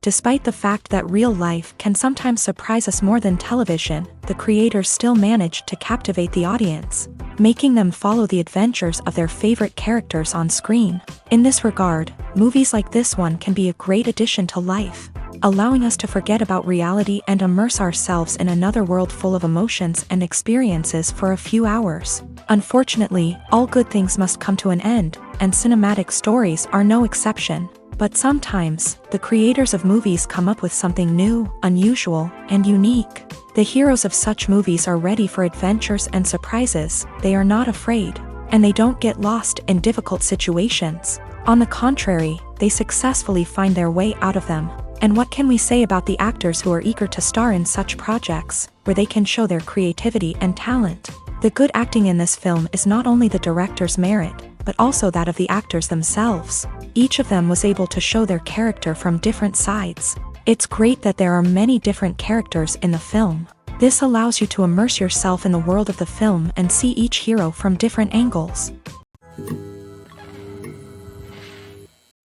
Despite the fact that real life can sometimes surprise us more than television, the creators still manage to captivate the audience, making them follow the adventures of their favorite characters on screen. In this regard, movies like this one can be a great addition to life, allowing us to forget about reality and immerse ourselves in another world full of emotions and experiences for a few hours. Unfortunately, all good things must come to an end, and cinematic stories are no exception. But sometimes, the creators of movies come up with something new, unusual, and unique. The heroes of such movies are ready for adventures and surprises, they are not afraid, and they don't get lost in difficult situations. On the contrary, they successfully find their way out of them. And what can we say about the actors who are eager to star in such projects, where they can show their creativity and talent? The good acting in this film is not only the director's merit, but also that of the actors themselves. Each of them was able to show their character from different sides. It's great that there are many different characters in the film. This allows you to immerse yourself in the world of the film and see each hero from different angles.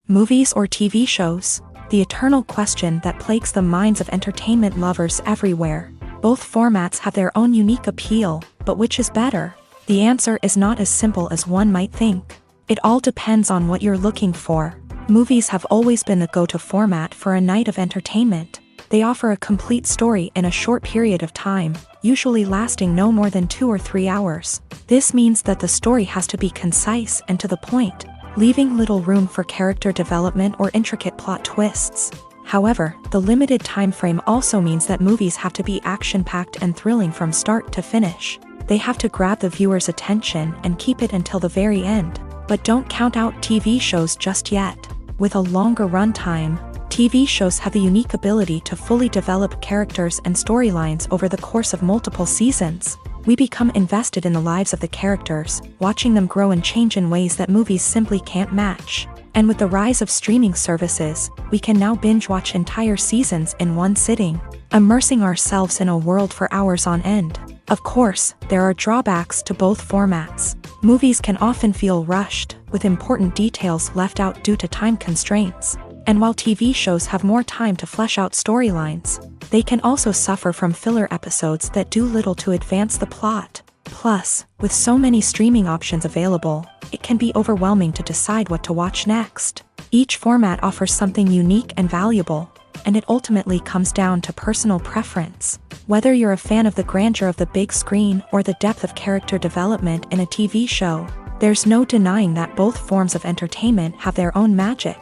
Movies or TV shows? The eternal question that plagues the minds of entertainment lovers everywhere. Both formats have their own unique appeal, but which is better? The answer is not as simple as one might think. It all depends on what you're looking for. Movies have always been the go-to format for a night of entertainment. They offer a complete story in a short period of time, usually lasting no more than 2 or 3 hours. This means that the story has to be concise and to the point, leaving little room for character development or intricate plot twists. However, the limited time frame also means that movies have to be action-packed and thrilling from start to finish. They have to grab the viewer's attention and keep it until the very end. But don't count out TV shows just yet. With a longer runtime, TV shows have the unique ability to fully develop characters and storylines over the course of multiple seasons. We become invested in the lives of the characters, watching them grow and change in ways that movies simply can't match. And with the rise of streaming services, we can now binge-watch entire seasons in one sitting, immersing ourselves in a world for hours on end. Of course, there are drawbacks to both formats. Movies can often feel rushed, with important details left out due to time constraints. And while TV shows have more time to flesh out storylines, they can also suffer from filler episodes that do little to advance the plot. Plus, with so many streaming options available, it can be overwhelming to decide what to watch next. Each format offers something unique and valuable, and it ultimately comes down to personal preference. Whether you're a fan of the grandeur of the big screen or the depth of character development in a TV show, there's no denying that both forms of entertainment have their own magic.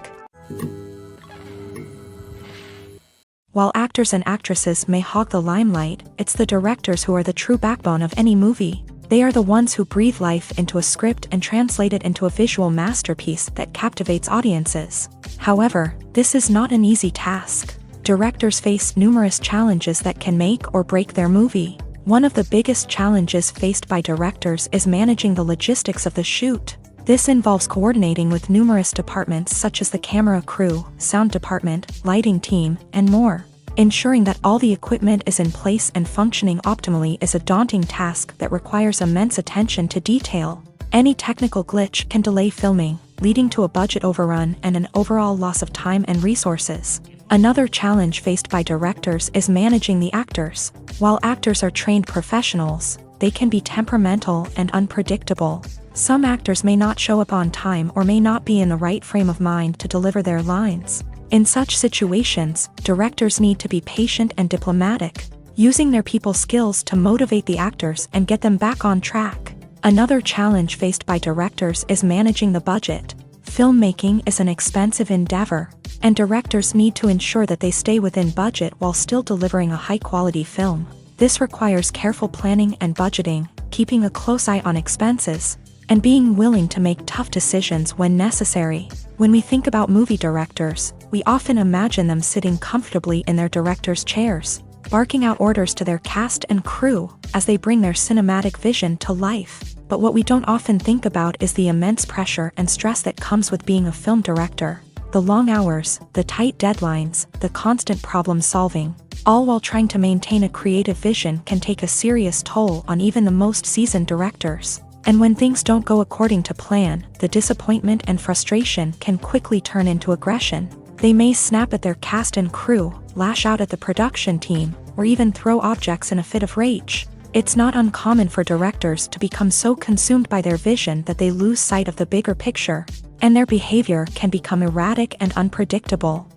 While actors and actresses may hog the limelight, it's the directors who are the true backbone of any movie. They are the ones who breathe life into a script and translate it into a visual masterpiece that captivates audiences. However, this is not an easy task. Directors face numerous challenges that can make or break their movie. One of the biggest challenges faced by directors is managing the logistics of the shoot. This involves coordinating with numerous departments such as the camera crew, sound department, lighting team, and more. Ensuring that all the equipment is in place and functioning optimally is a daunting task that requires immense attention to detail. Any technical glitch can delay filming, leading to a budget overrun and an overall loss of time and resources. Another challenge faced by directors is managing the actors. While actors are trained professionals, they can be temperamental and unpredictable. Some actors may not show up on time or may not be in the right frame of mind to deliver their lines. In such situations, directors need to be patient and diplomatic, using their people skills to motivate the actors and get them back on track. Another challenge faced by directors is managing the budget. Filmmaking is an expensive endeavor, and directors need to ensure that they stay within budget while still delivering a high-quality film. This requires careful planning and budgeting, keeping a close eye on expenses, and being willing to make tough decisions when necessary. When we think about movie directors, we often imagine them sitting comfortably in their director's chairs, barking out orders to their cast and crew as they bring their cinematic vision to life. But what we don't often think about is the immense pressure and stress that comes with being a film director. The long hours, the tight deadlines, the constant problem solving, all while trying to maintain a creative vision can take a serious toll on even the most seasoned directors. And when things don't go according to plan, the disappointment and frustration can quickly turn into aggression. They may snap at their cast and crew, lash out at the production team, or even throw objects in a fit of rage. It's not uncommon for directors to become so consumed by their vision that they lose sight of the bigger picture, and their behavior can become erratic and unpredictable.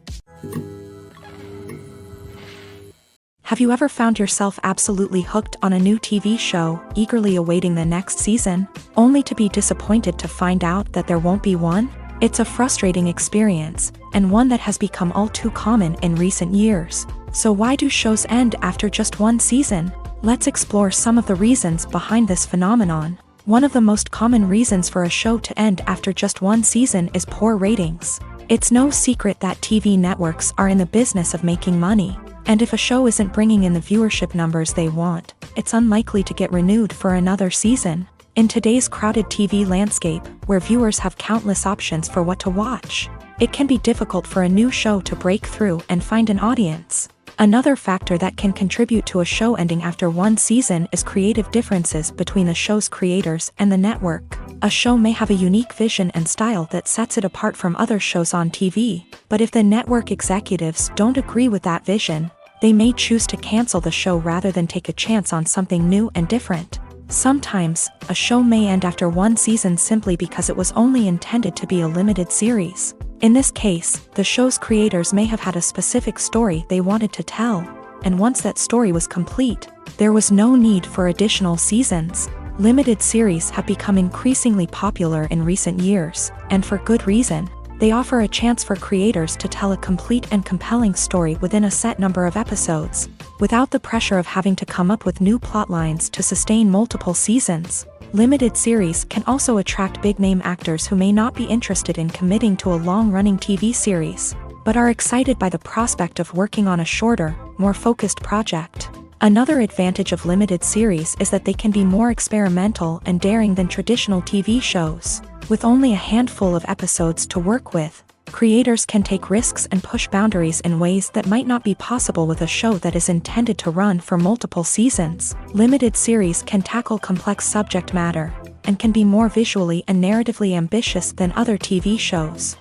Have you ever found yourself absolutely hooked on a new TV show, eagerly awaiting the next season, only to be disappointed to find out that there won't be one? It's a frustrating experience, and one that has become all too common in recent years. So why do shows end after just one season? Let's explore some of the reasons behind this phenomenon. One of the most common reasons for a show to end after just one season is poor ratings. It's no secret that TV networks are in the business of making money, and if a show isn't bringing in the viewership numbers they want, it's unlikely to get renewed for another season. In today's crowded TV landscape, where viewers have countless options for what to watch, it can be difficult for a new show to break through and find an audience. Another factor that can contribute to a show ending after one season is creative differences between the show's creators and the network. A show may have a unique vision and style that sets it apart from other shows on TV, but if the network executives don't agree with that vision, they may choose to cancel the show rather than take a chance on something new and different. Sometimes, a show may end after one season simply because it was only intended to be a limited series. In this case, the show's creators may have had a specific story they wanted to tell, and once that story was complete, there was no need for additional seasons. Limited series have become increasingly popular in recent years, and for good reason. They offer a chance for creators to tell a complete and compelling story within a set number of episodes, without the pressure of having to come up with new plotlines to sustain multiple seasons. Limited series can also attract big-name actors who may not be interested in committing to a long-running TV series, but are excited by the prospect of working on a shorter, more focused project. Another advantage of limited series is that they can be more experimental and daring than traditional TV shows. With only a handful of episodes to work with, creators can take risks and push boundaries in ways that might not be possible with a show that is intended to run for multiple seasons. Limited series can tackle complex subject matter, and can be more visually and narratively ambitious than other TV shows.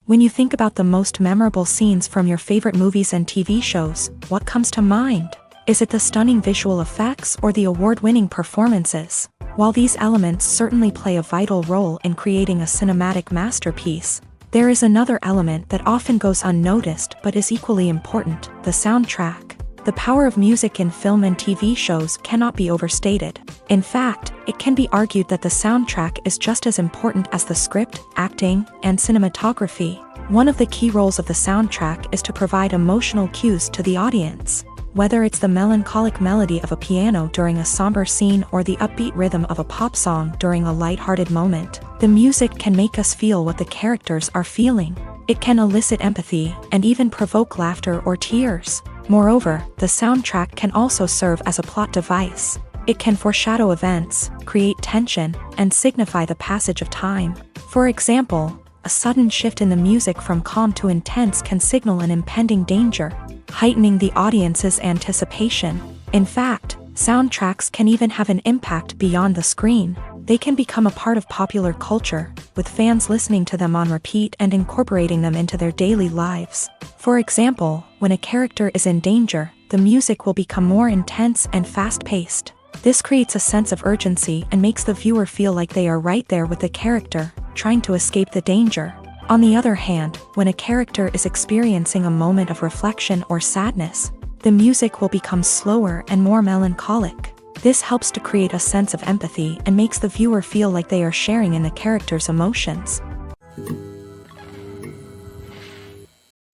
When you think about the most memorable scenes from your favorite movies and TV shows, what comes to mind? Is it the stunning visual effects or the award-winning performances? While these elements certainly play a vital role in creating a cinematic masterpiece, there is another element that often goes unnoticed but is equally important: the soundtrack. The power of music in film and TV shows cannot be overstated. In fact, it can be argued that the soundtrack is just as important as the script, acting, and cinematography. One of the key roles of the soundtrack is to provide emotional cues to the audience. Whether it's the melancholic melody of a piano during a somber scene or the upbeat rhythm of a pop song during a lighthearted moment, the music can make us feel what the characters are feeling. It can elicit empathy and even provoke laughter or tears. Moreover, the soundtrack can also serve as a plot device. It can foreshadow events, create tension, and signify the passage of time. For example, a sudden shift in the music from calm to intense can signal an impending danger, heightening the audience's anticipation. In fact, soundtracks can even have an impact beyond the screen. They can become a part of popular culture, with fans listening to them on repeat and incorporating them into their daily lives. For example, when a character is in danger, the music will become more intense and fast-paced. This creates a sense of urgency and makes the viewer feel like they are right there with the character, trying to escape the danger. On the other hand, when a character is experiencing a moment of reflection or sadness, the music will become slower and more melancholic. This helps to create a sense of empathy and makes the viewer feel like they are sharing in the character's emotions.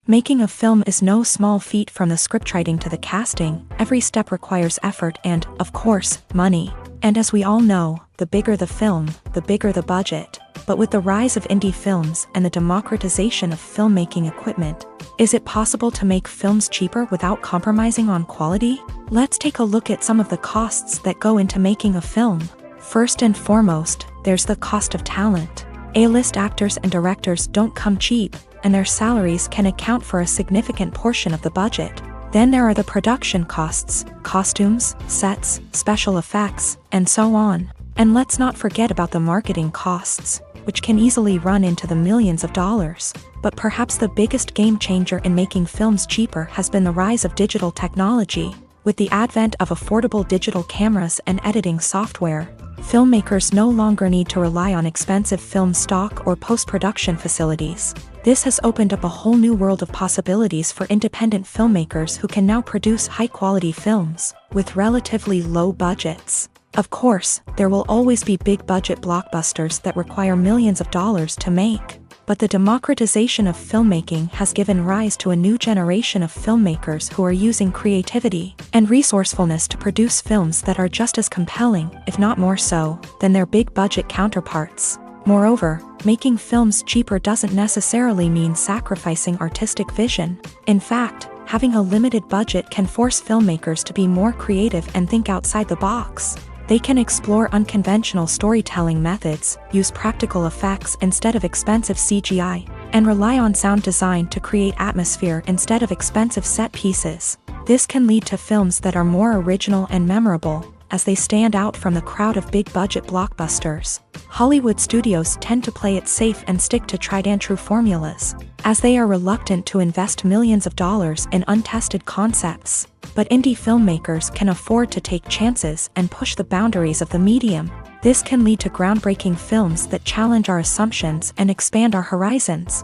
Making a film is no small feat. From the scriptwriting to the casting, every step requires effort and, of course, money. And as we all know, the bigger the film, the bigger the budget. But with the rise of indie films and the democratization of filmmaking equipment, is it possible to make films cheaper without compromising on quality? Let's take a look at some of the costs that go into making a film. First and foremost, there's the cost of talent. A-list actors and directors don't come cheap, and their salaries can account for a significant portion of the budget. Then there are the production costs, costumes, sets, special effects, and so on. And let's not forget about the marketing costs. which can easily run into the millions of dollars. But perhaps the biggest game changer in making films cheaper has been the rise of digital technology. With the advent of affordable digital cameras and editing software, filmmakers no longer need to rely on expensive film stock or post-production facilities. This has opened up a whole new world of possibilities for independent filmmakers who can now produce high-quality films with relatively low budgets. Of course, there will always be big-budget blockbusters that require millions of dollars to make. But the democratization of filmmaking has given rise to a new generation of filmmakers who are using creativity and resourcefulness to produce films that are just as compelling, if not more so, than their big-budget counterparts. Moreover, making films cheaper doesn't necessarily mean sacrificing artistic vision. In fact, having a limited budget can force filmmakers to be more creative and think outside the box. They can explore unconventional storytelling methods, use practical effects instead of expensive CGI, and rely on sound design to create atmosphere instead of expensive set pieces. This can lead to films that are more original and memorable, as they stand out from the crowd of big-budget blockbusters. Hollywood studios tend to play it safe and stick to tried-and-true formulas, as they are reluctant to invest millions of dollars in untested concepts. But indie filmmakers can afford to take chances and push the boundaries of the medium. This can lead to groundbreaking films that challenge our assumptions and expand our horizons.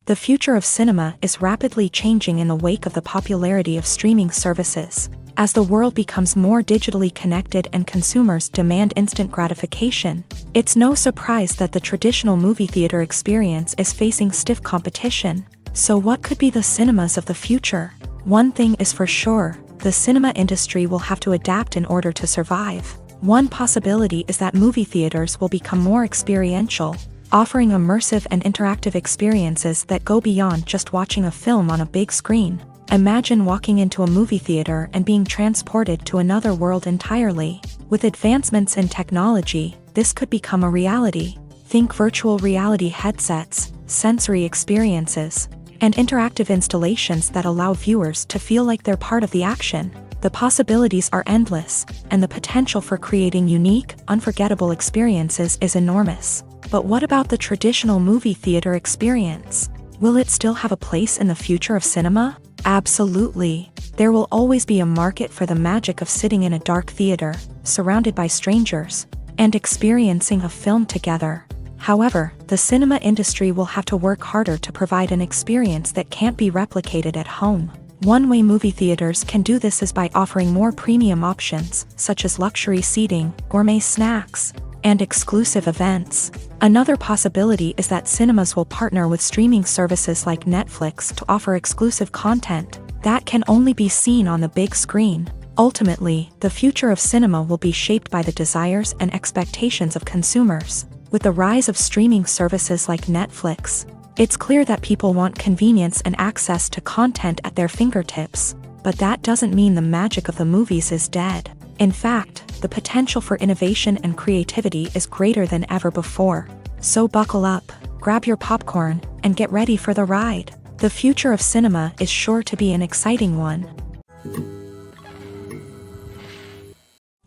The future of cinema is rapidly changing in the wake of the popularity of streaming services. As the world becomes more digitally connected and consumers demand instant gratification, it's no surprise that the traditional movie theater experience is facing stiff competition. So what could be the cinemas of the future? One thing is for sure, the cinema industry will have to adapt in order to survive. One possibility is that movie theaters will become more experiential, offering immersive and interactive experiences that go beyond just watching a film on a big screen. Imagine walking into a movie theater and being transported to another world entirely. With advancements in technology, this could become a reality. Think virtual reality headsets, sensory experiences, and interactive installations that allow viewers to feel like they're part of the action. The possibilities are endless, and the potential for creating unique, unforgettable experiences is enormous. But what about the traditional movie theater experience? Will it still have a place in the future of cinema? Absolutely. There will always be a market for the magic of sitting in a dark theater, surrounded by strangers, and experiencing a film together. However, the cinema industry will have to work harder to provide an experience that can't be replicated at home. One way movie theaters can do this is by offering more premium options, such as luxury seating, gourmet snacks, and exclusive events. Another possibility is that cinemas will partner with streaming services like Netflix to offer exclusive content that can only be seen on the big screen. Ultimately, the future of cinema will be shaped by the desires and expectations of consumers. With the rise of streaming services like Netflix, it's clear that people want convenience and access to content at their fingertips. But that doesn't mean the magic of the movies is dead. In fact, the potential for innovation and creativity is greater than ever before. So buckle up, grab your popcorn, and get ready for the ride. The future of cinema is sure to be an exciting one.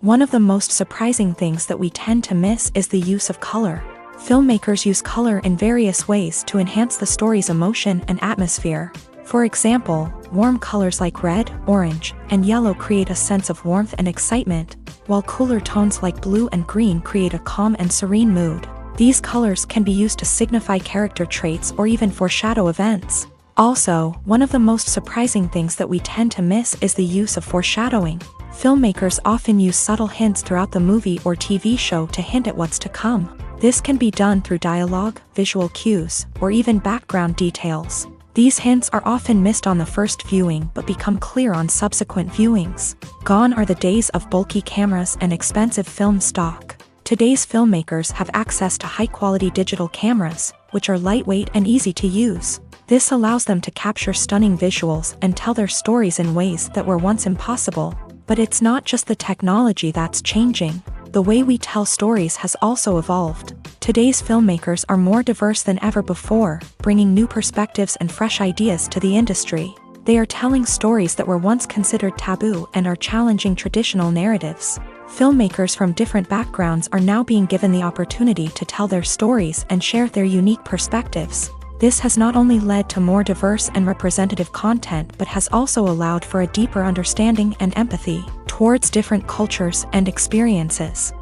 One of the most surprising things that we tend to miss is the use of color. Filmmakers use color in various ways to enhance the story's emotion and atmosphere. For example, warm colors like red, orange, and yellow create a sense of warmth and excitement, while cooler tones like blue and green create a calm and serene mood. These colors can be used to signify character traits or even foreshadow events. Also, one of the most surprising things that we tend to miss is the use of foreshadowing. Filmmakers often use subtle hints throughout the movie or TV show to hint at what's to come. This can be done through dialogue, visual cues, or even background details. These hints are often missed on the first viewing but become clear on subsequent viewings. Gone are the days of bulky cameras and expensive film stock. Today's filmmakers have access to high-quality digital cameras, which are lightweight and easy to use. This allows them to capture stunning visuals and tell their stories in ways that were once impossible. But it's not just the technology that's changing. The way we tell stories has also evolved. Today's filmmakers are more diverse than ever before, bringing new perspectives and fresh ideas to the industry. They are telling stories that were once considered taboo and are challenging traditional narratives. Filmmakers from different backgrounds are now being given the opportunity to tell their stories and share their unique perspectives. This has not only led to more diverse and representative content but has also allowed for a deeper understanding and empathy towards different cultures and experiences.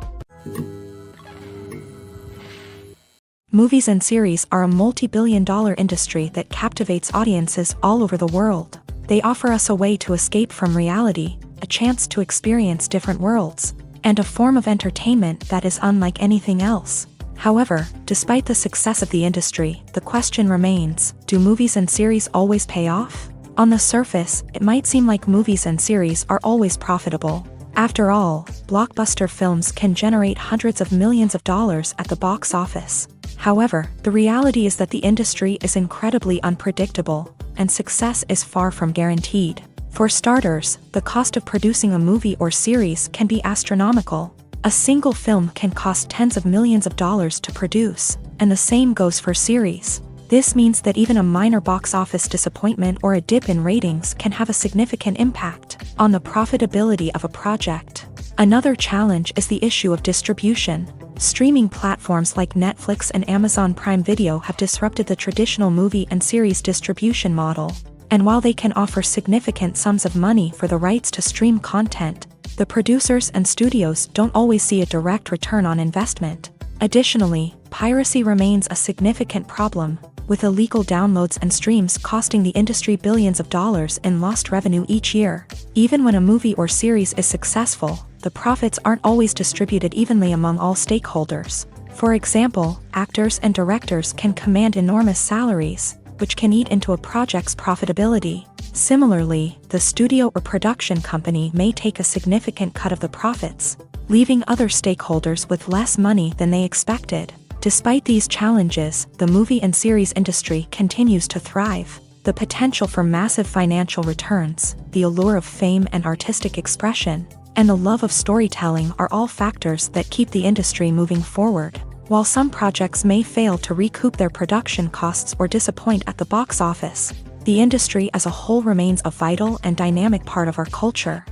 Movies and series are a multi-billion-dollar industry that captivates audiences all over the world. They offer us a way to escape from reality, a chance to experience different worlds, and a form of entertainment that is unlike anything else. However, despite the success of the industry, the question remains, do movies and series always pay off? On the surface, it might seem like movies and series are always profitable. After all, blockbuster films can generate hundreds of millions of dollars at the box office. However, the reality is that the industry is incredibly unpredictable, and success is far from guaranteed. For starters, the cost of producing a movie or series can be astronomical. A single film can cost tens of millions of dollars to produce, and the same goes for series. This means that even a minor box office disappointment or a dip in ratings can have a significant impact on the profitability of a project. Another challenge is the issue of distribution. Streaming platforms like Netflix and Amazon Prime Video have disrupted the traditional movie and series distribution model. And while they can offer significant sums of money for the rights to stream content, the producers and studios don't always see a direct return on investment. Additionally, piracy remains a significant problem, with illegal downloads and streams costing the industry billions of dollars in lost revenue each year. Even when a movie or series is successful, the profits aren't always distributed evenly among all stakeholders. For example, actors and directors can command enormous salaries, which can eat into a project's profitability. Similarly, the studio or production company may take a significant cut of the profits, leaving other stakeholders with less money than they expected. Despite these challenges, the movie and series industry continues to thrive. The potential for massive financial returns, the allure of fame and artistic expression, and the love of storytelling are all factors that keep the industry moving forward. While some projects may fail to recoup their production costs or disappoint at the box office, the industry as a whole remains a vital and dynamic part of our culture.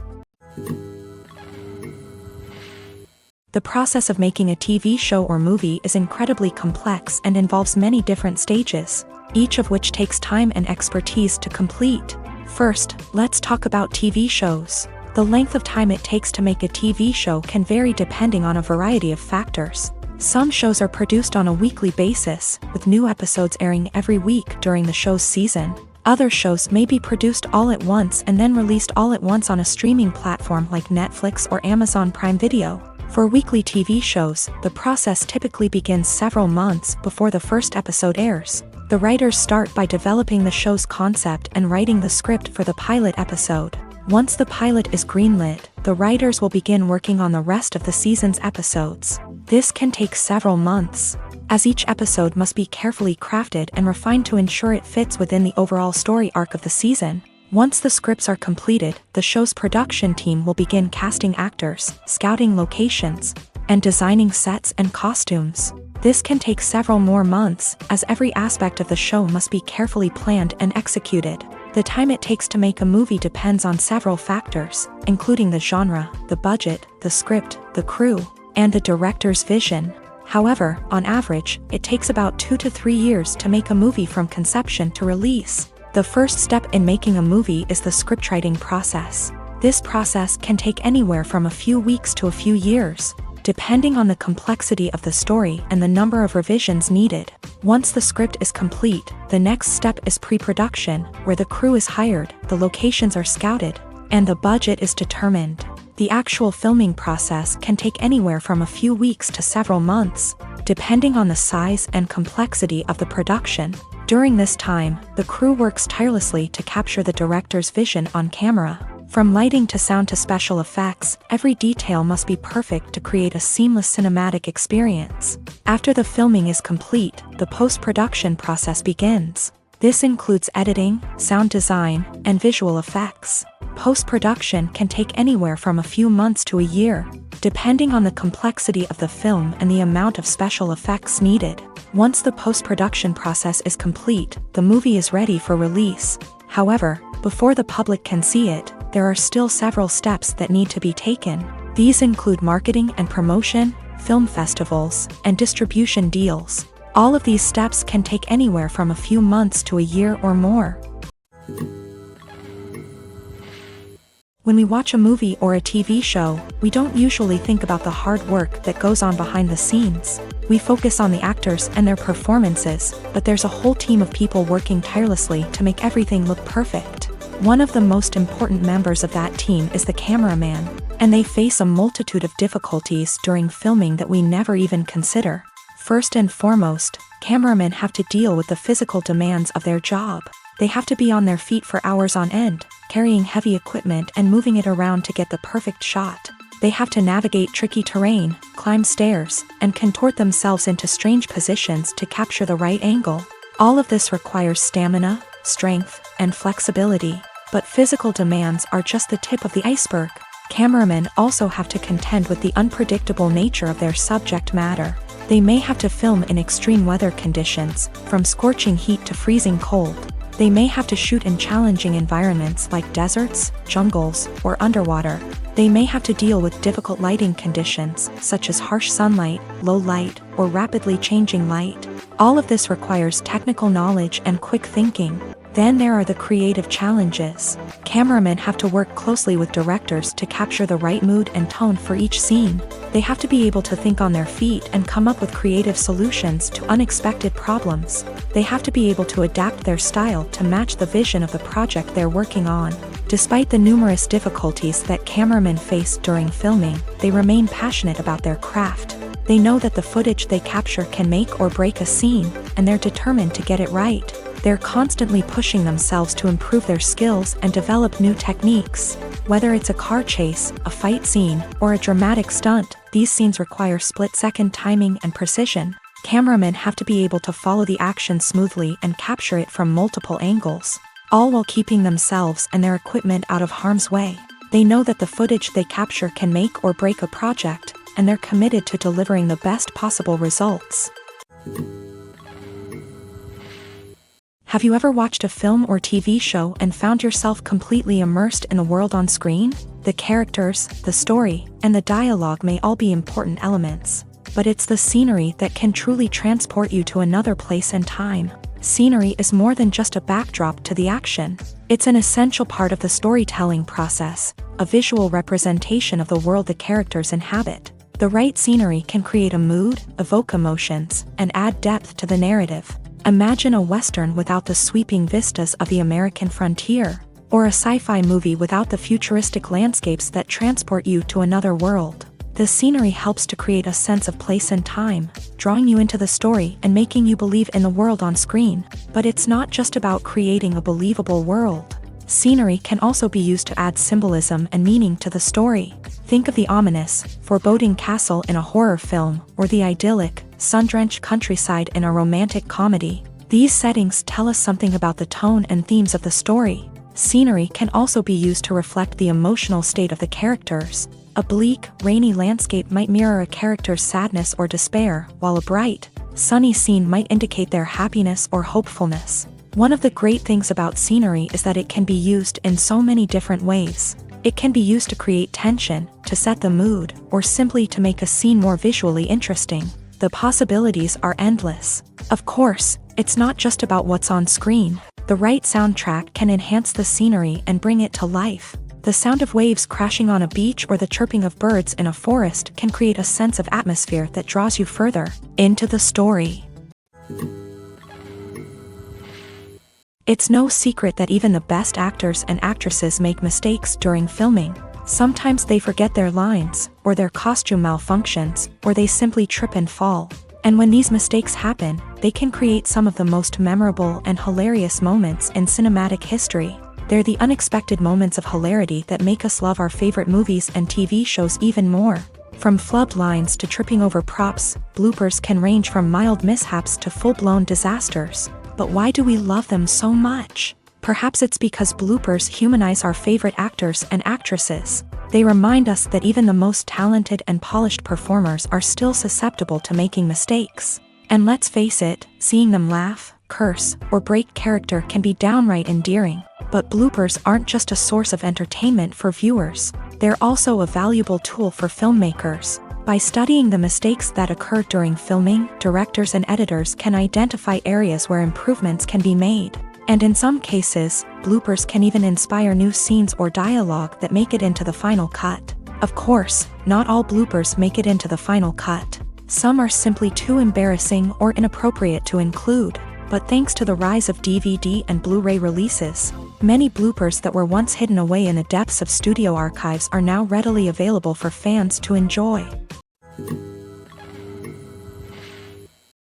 The process of making a TV show or movie is incredibly complex and involves many different stages, each of which takes time and expertise to complete. First, let's talk about TV shows. The length of time it takes to make a TV show can vary depending on a variety of factors. Some shows are produced on a weekly basis, with new episodes airing every week during the show's season. Other shows may be produced all at once and then released all at once on a streaming platform like Netflix or Amazon Prime Video. For weekly TV shows, the process typically begins several months before the first episode airs. The writers start by developing the show's concept and writing the script for the pilot episode. Once the pilot is greenlit, the writers will begin working on the rest of the season's episodes. This can take several months, as each episode must be carefully crafted and refined to ensure it fits within the overall story arc of the season. Once the scripts are completed, the show's production team will begin casting actors, scouting locations, and designing sets and costumes. This can take several more months, as every aspect of the show must be carefully planned and executed. The time it takes to make a movie depends on several factors, including the genre, the budget, the script, the crew, and the director's vision. However, on average, it takes about 2 to 3 years to make a movie from conception to release. The first step in making a movie is the scriptwriting process. This process can take anywhere from a few weeks to a few years, depending on the complexity of the story and the number of revisions needed. Once the script is complete, the next step is pre-production, where the crew is hired, the locations are scouted, and the budget is determined. The actual filming process can take anywhere from a few weeks to several months, depending on the size and complexity of the production. During this time, the crew works tirelessly to capture the director's vision on camera. From lighting to sound to special effects, every detail must be perfect to create a seamless cinematic experience. After the filming is complete, the post-production process begins. This includes editing, sound design, and visual effects. Post-production can take anywhere from a few months to a year, depending on the complexity of the film and the amount of special effects needed. Once the post-production process is complete, the movie is ready for release. However, before the public can see it, there are still several steps that need to be taken. These include marketing and promotion, film festivals, and distribution deals. All of these steps can take anywhere from a few months to a year or more. When we watch a movie or a TV show, we don't usually think about the hard work that goes on behind the scenes. We focus on the actors and their performances, but there's a whole team of people working tirelessly to make everything look perfect. One of the most important members of that team is the cameraman, and they face a multitude of difficulties during filming that we never even consider. First and foremost, cameramen have to deal with the physical demands of their job. They have to be on their feet for hours on end, carrying heavy equipment and moving it around to get the perfect shot. They have to navigate tricky terrain, climb stairs, and contort themselves into strange positions to capture the right angle. All of this requires stamina, strength, and flexibility. But physical demands are just the tip of the iceberg. Cameramen also have to contend with the unpredictable nature of their subject matter. They may have to film in extreme weather conditions, from scorching heat to freezing cold. They may have to shoot in challenging environments like deserts, jungles, or underwater. They may have to deal with difficult lighting conditions, such as harsh sunlight, low light, or rapidly changing light. All of this requires technical knowledge and quick thinking. Then there are the creative challenges. Cameramen have to work closely with directors to capture the right mood and tone for each scene. They have to be able to think on their feet and come up with creative solutions to unexpected problems. They have to be able to adapt their style to match the vision of the project they're working on. Despite the numerous difficulties that cameramen face during filming, they remain passionate about their craft. They know that the footage they capture can make or break a scene, and they're determined to get it right. They're constantly pushing themselves to improve their skills and develop new techniques. Whether it's a car chase, a fight scene, or a dramatic stunt, these scenes require split-second timing and precision. Cameramen have to be able to follow the action smoothly and capture it from multiple angles, all while keeping themselves and their equipment out of harm's way. They know that the footage they capture can make or break a project, and they're committed to delivering the best possible results. Have you ever watched a film or TV show and found yourself completely immersed in the world on screen? The characters, the story, and the dialogue may all be important elements, but it's the scenery that can truly transport you to another place and time. Scenery is more than just a backdrop to the action. It's an essential part of the storytelling process, a visual representation of the world the characters inhabit. The right scenery can create a mood, evoke emotions, and add depth to the narrative. Imagine a Western without the sweeping vistas of the American frontier, or a sci-fi movie without the futuristic landscapes that transport you to another world. The scenery helps to create a sense of place and time, drawing you into the story and making you believe in the world on screen. But it's not just about creating a believable world. Scenery can also be used to add symbolism and meaning to the story. Think of the ominous, foreboding castle in a horror film, or the idyllic, sun-drenched countryside in a romantic comedy. These settings tell us something about the tone and themes of the story. Scenery can also be used to reflect the emotional state of the characters. A bleak, rainy landscape might mirror a character's sadness or despair, while a bright, sunny scene might indicate their happiness or hopefulness. One of the great things about scenery is that it can be used in so many different ways. It can be used to create tension, to set the mood, or simply to make a scene more visually interesting. The possibilities are endless. Of course, it's not just about what's on screen. The right soundtrack can enhance the scenery and bring it to life. The sound of waves crashing on a beach or the chirping of birds in a forest can create a sense of atmosphere that draws you further into the story. It's no secret that even the best actors and actresses make mistakes during filming. Sometimes they forget their lines, or their costume malfunctions, or they simply trip and fall. And when these mistakes happen, they can create some of the most memorable and hilarious moments in cinematic history. They're the unexpected moments of hilarity that make us love our favorite movies and TV shows even more. From flubbed lines to tripping over props, bloopers can range from mild mishaps to full-blown disasters. But why do we love them so much? Perhaps it's because bloopers humanize our favorite actors and actresses. They remind us that even the most talented and polished performers are still susceptible to making mistakes. And let's face it, seeing them laugh, curse, or break character can be downright endearing. But bloopers aren't just a source of entertainment for viewers. They're also a valuable tool for filmmakers. By studying the mistakes that occur during filming, directors and editors can identify areas where improvements can be made. And in some cases, bloopers can even inspire new scenes or dialogue that make it into the final cut. Of course, not all bloopers make it into the final cut. Some are simply too embarrassing or inappropriate to include. But thanks to the rise of DVD and Blu-ray releases, many bloopers that were once hidden away in the depths of studio archives are now readily available for fans to enjoy.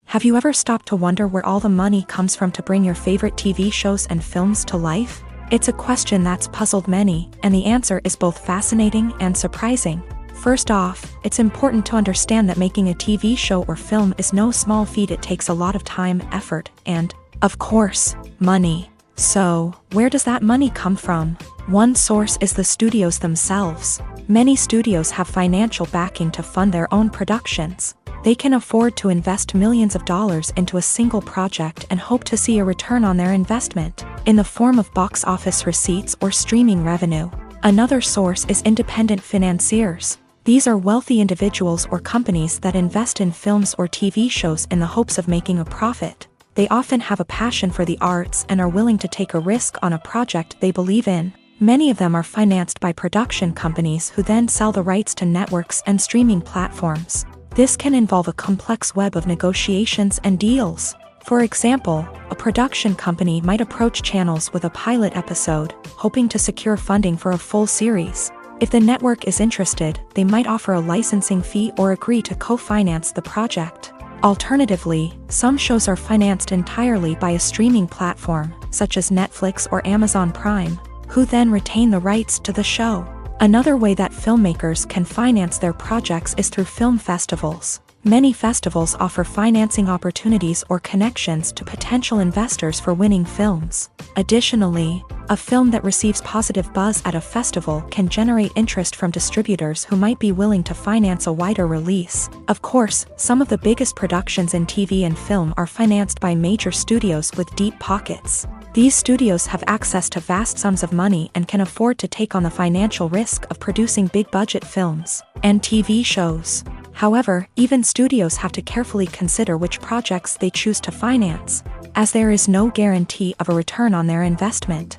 Have you ever stopped to wonder where all the money comes from to bring your favorite TV shows and films to life? It's a question that's puzzled many, and the answer is both fascinating and surprising. First off, it's important to understand that making a TV show or film is no small feat. It takes a lot of time, effort, and, of course, money. So, where does that money come from? One source is the studios themselves. Many studios have financial backing to fund their own productions. They can afford to invest millions of dollars into a single project and hope to see a return on their investment, in the form of box office receipts or streaming revenue. Another source is independent financiers. These are wealthy individuals or companies that invest in films or TV shows in the hopes of making a profit. They often have a passion for the arts and are willing to take a risk on a project they believe in. Many of them are financed by production companies who then sell the rights to networks and streaming platforms. This can involve a complex web of negotiations and deals. For example, a production company might approach channels with a pilot episode, hoping to secure funding for a full series. If the network is interested, they might offer a licensing fee or agree to co-finance the project. Alternatively, some shows are financed entirely by a streaming platform, such as Netflix or Amazon Prime, who then retain the rights to the show. Another way that filmmakers can finance their projects is through film festivals. Many festivals offer financing opportunities or connections to potential investors for winning films. Additionally, a film that receives positive buzz at a festival can generate interest from distributors who might be willing to finance a wider release. Of course, some of the biggest productions in TV and film are financed by major studios with deep pockets. These studios have access to vast sums of money and can afford to take on the financial risk of producing big-budget films and TV shows. However, even studios have to carefully consider which projects they choose to finance, as there is no guarantee of a return on their investment.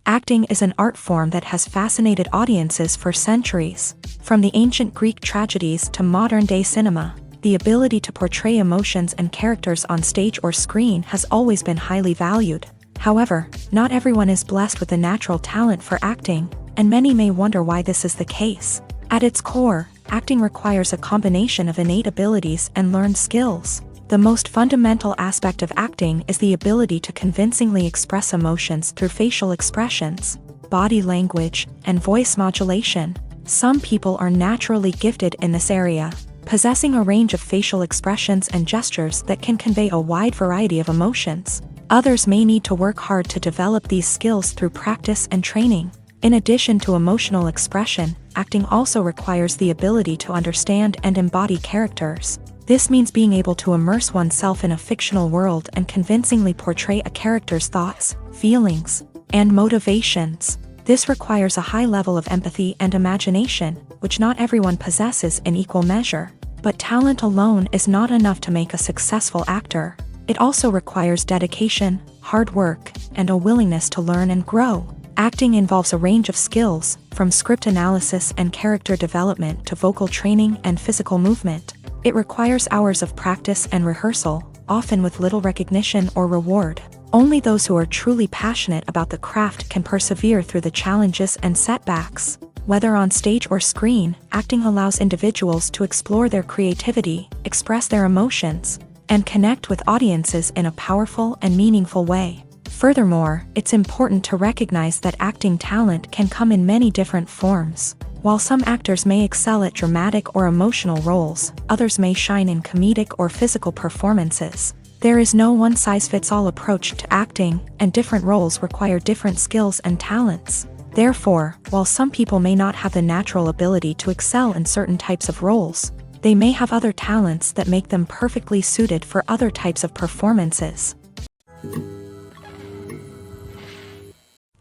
Acting is an art form that has fascinated audiences for centuries. From the ancient Greek tragedies to modern-day cinema, the ability to portray emotions and characters on stage or screen has always been highly valued. However, not everyone is blessed with the natural talent for acting, and many may wonder why this is the case. At its core, acting requires a combination of innate abilities and learned skills. The most fundamental aspect of acting is the ability to convincingly express emotions through facial expressions, body language, and voice modulation. Some people are naturally gifted in this area, possessing a range of facial expressions and gestures that can convey a wide variety of emotions. Others may need to work hard to develop these skills through practice and training. In addition to emotional expression, acting also requires the ability to understand and embody characters. This means being able to immerse oneself in a fictional world and convincingly portray a character's thoughts, feelings, and motivations. This requires a high level of empathy and imagination, which not everyone possesses in equal measure. But talent alone is not enough to make a successful actor. It also requires dedication, hard work, and a willingness to learn and grow. Acting involves a range of skills, from script analysis and character development to vocal training and physical movement. It requires hours of practice and rehearsal, often with little recognition or reward. Only those who are truly passionate about the craft can persevere through the challenges and setbacks. Whether on stage or screen, acting allows individuals to explore their creativity, express their emotions, and connect with audiences in a powerful and meaningful way. Furthermore, it's important to recognize that acting talent can come in many different forms. While some actors may excel at dramatic or emotional roles, others may shine in comedic or physical performances. There is no one-size-fits-all approach to acting, and different roles require different skills and talents. Therefore, while some people may not have the natural ability to excel in certain types of roles, they may have other talents that make them perfectly suited for other types of performances.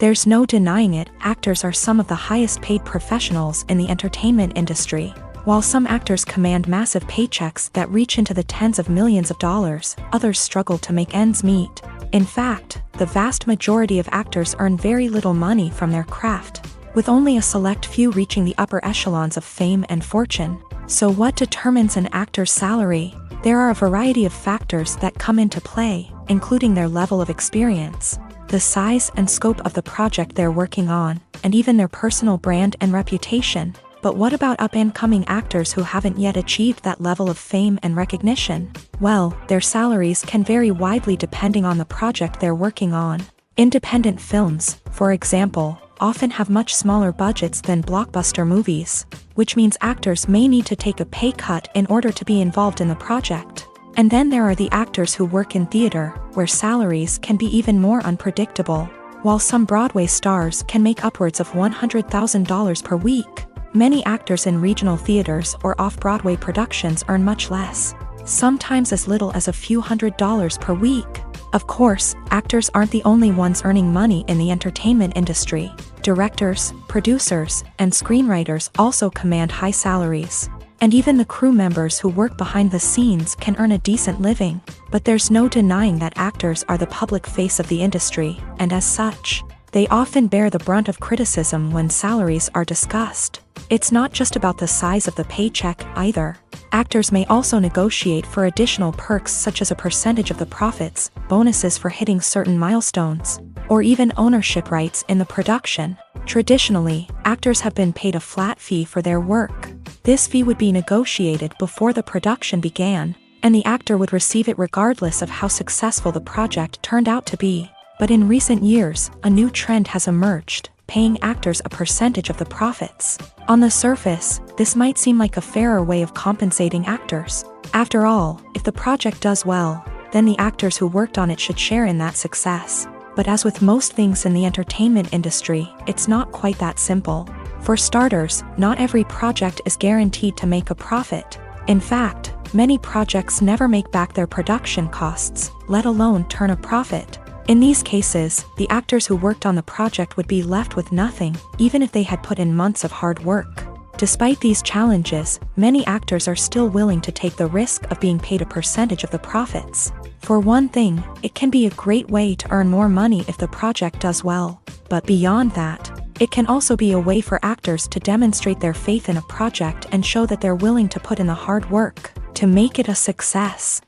There's no denying it, actors are some of the highest paid professionals in the entertainment industry. While some actors command massive paychecks that reach into the tens of millions of dollars, others struggle to make ends meet. In fact, the vast majority of actors earn very little money from their craft, with only a select few reaching the upper echelons of fame and fortune. So what determines an actor's salary? There are a variety of factors that come into play, including their level of experience, the size and scope of the project they're working on, and even their personal brand and reputation. But what about up-and-coming actors who haven't yet achieved that level of fame and recognition? Well, their salaries can vary widely depending on the project they're working on. Independent films, for example, often have much smaller budgets than blockbuster movies, which means actors may need to take a pay cut in order to be involved in the project. And then there are the actors who work in theater, where salaries can be even more unpredictable. While some Broadway stars can make upwards of $100,000 per week, many actors in regional theaters or off-Broadway productions earn much less, sometimes as little as a few $100s per week. Of course, actors aren't the only ones earning money in the entertainment industry. Directors, producers, and screenwriters also command high salaries. And even the crew members who work behind the scenes can earn a decent living. But there's no denying that actors are the public face of the industry, and as such, they often bear the brunt of criticism when salaries are discussed. It's not just about the size of the paycheck either. Actors may also negotiate for additional perks such as a percentage of the profits, bonuses for hitting certain milestones, or even ownership rights in the production. Traditionally, actors have been paid a flat fee for their work. This fee would be negotiated before the production began, and the actor would receive it regardless of how successful the project turned out to be. But in recent years, a new trend has emerged, paying actors a percentage of the profits. On the surface, this might seem like a fairer way of compensating actors. After all, if the project does well, then the actors who worked on it should share in that success. But as with most things in the entertainment industry, it's not quite that simple. For starters, not every project is guaranteed to make a profit. In fact, many projects never make back their production costs, let alone turn a profit. In these cases, the actors who worked on the project would be left with nothing, even if they had put in months of hard work. Despite these challenges, many actors are still willing to take the risk of being paid a percentage of the profits. For one thing, it can be a great way to earn more money if the project does well. But beyond that, it can also be a way for actors to demonstrate their faith in a project and show that they're willing to put in the hard work to make it a success.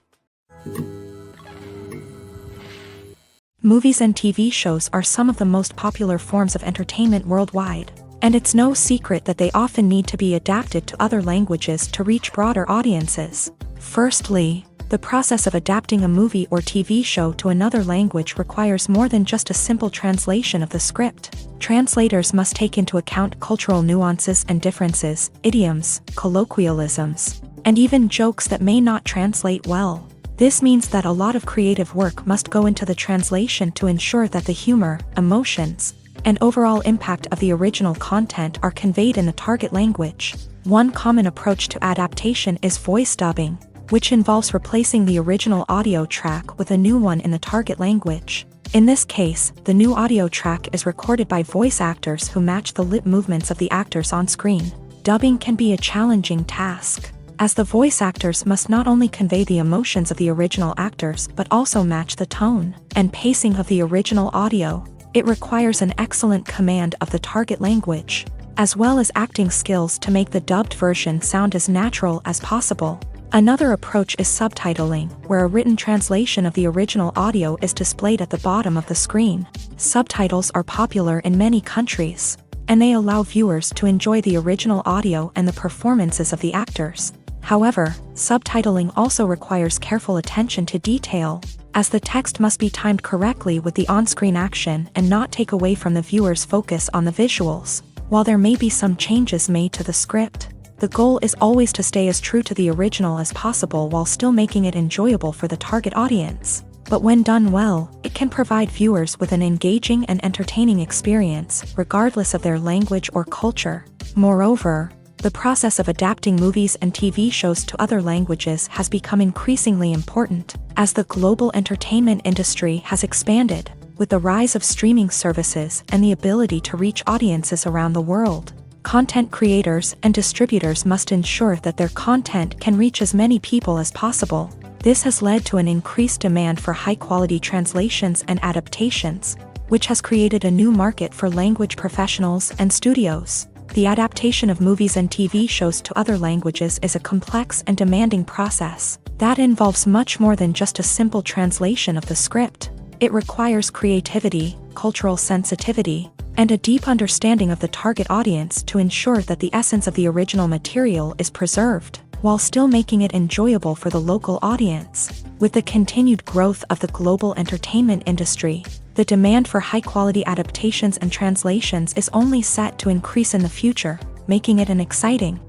Movies and TV shows are some of the most popular forms of entertainment worldwide, and it's no secret that they often need to be adapted to other languages to reach broader audiences. Firstly, the process of adapting a movie or TV show to another language requires more than just a simple translation of the script. Translators must take into account cultural nuances and differences, idioms, colloquialisms, and even jokes that may not translate well. This means that a lot of creative work must go into the translation to ensure that the humor, emotions, and overall impact of the original content are conveyed in the target language. One common approach to adaptation is voice dubbing, which involves replacing the original audio track with a new one in the target language. In this case, the new audio track is recorded by voice actors who match the lip movements of the actors on screen. Dubbing can be a challenging task, as the voice actors must not only convey the emotions of the original actors but also match the tone and pacing of the original audio. It requires an excellent command of the target language, as well as acting skills to make the dubbed version sound as natural as possible. Another approach is subtitling, where a written translation of the original audio is displayed at the bottom of the screen. Subtitles are popular in many countries, and they allow viewers to enjoy the original audio and the performances of the actors. However, subtitling also requires careful attention to detail, as the text must be timed correctly with the on-screen action and not take away from the viewer's focus on the visuals. While there may be some changes made to the script, the goal is always to stay as true to the original as possible while still making it enjoyable for the target audience. But when done well, it can provide viewers with an engaging and entertaining experience, regardless of their language or culture. Moreover, the process of adapting movies and TV shows to other languages has become increasingly important, as the global entertainment industry has expanded. With the rise of streaming services and the ability to reach audiences around the world, content creators and distributors must ensure that their content can reach as many people as possible. This has led to an increased demand for high-quality translations and adaptations, which has created a new market for language professionals and studios. The adaptation of movies and TV shows to other languages is a complex and demanding process that involves much more than just a simple translation of the script. It requires creativity, cultural sensitivity, and a deep understanding of the target audience to ensure that the essence of the original material is preserved, while still making it enjoyable for the local audience. With the continued growth of the global entertainment industry, the demand for high-quality adaptations and translations is only set to increase in the future, making it an exciting.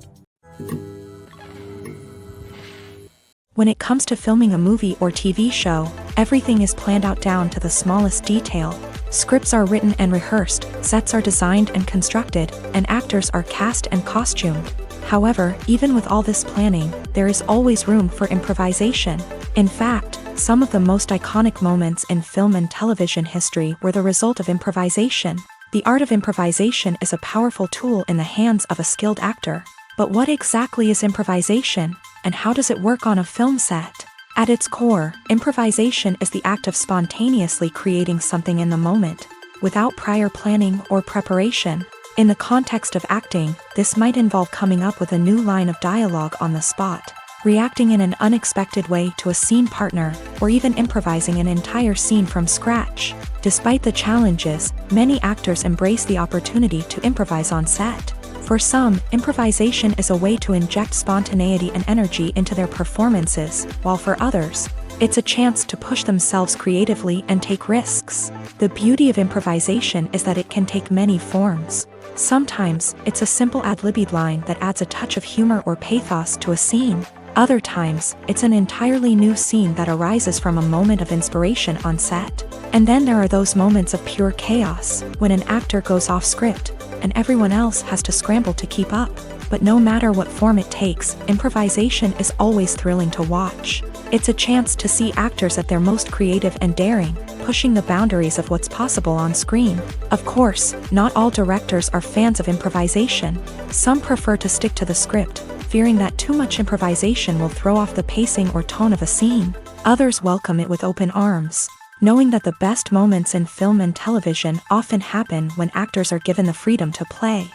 When it comes to filming a movie or TV show, everything is planned out down to the smallest detail. Scripts are written and rehearsed, sets are designed and constructed, and actors are cast and costumed. However, even with all this planning, there is always room for improvisation. In fact, some of the most iconic moments in film and television history were the result of improvisation. The art of improvisation is a powerful tool in the hands of a skilled actor. But what exactly is improvisation, and how does it work on a film set? At its core, improvisation is the act of spontaneously creating something in the moment, without prior planning or preparation. In the context of acting, this might involve coming up with a new line of dialogue on the spot, reacting in an unexpected way to a scene partner, or even improvising an entire scene from scratch. Despite the challenges, many actors embrace the opportunity to improvise on set. For some, improvisation is a way to inject spontaneity and energy into their performances, while for others, it's a chance to push themselves creatively and take risks. The beauty of improvisation is that it can take many forms. Sometimes, it's a simple ad-libbed line that adds a touch of humor or pathos to a scene. Other times, it's an entirely new scene that arises from a moment of inspiration on set. And then there are those moments of pure chaos, when an actor goes off script, and everyone else has to scramble to keep up. But no matter what form it takes, improvisation is always thrilling to watch. It's a chance to see actors at their most creative and daring, pushing the boundaries of what's possible on screen. Of course, not all directors are fans of improvisation. Some prefer to stick to the script, fearing that too much improvisation will throw off the pacing or tone of a scene. Others welcome it with open arms, knowing that the best moments in film and television often happen when actors are given the freedom to play.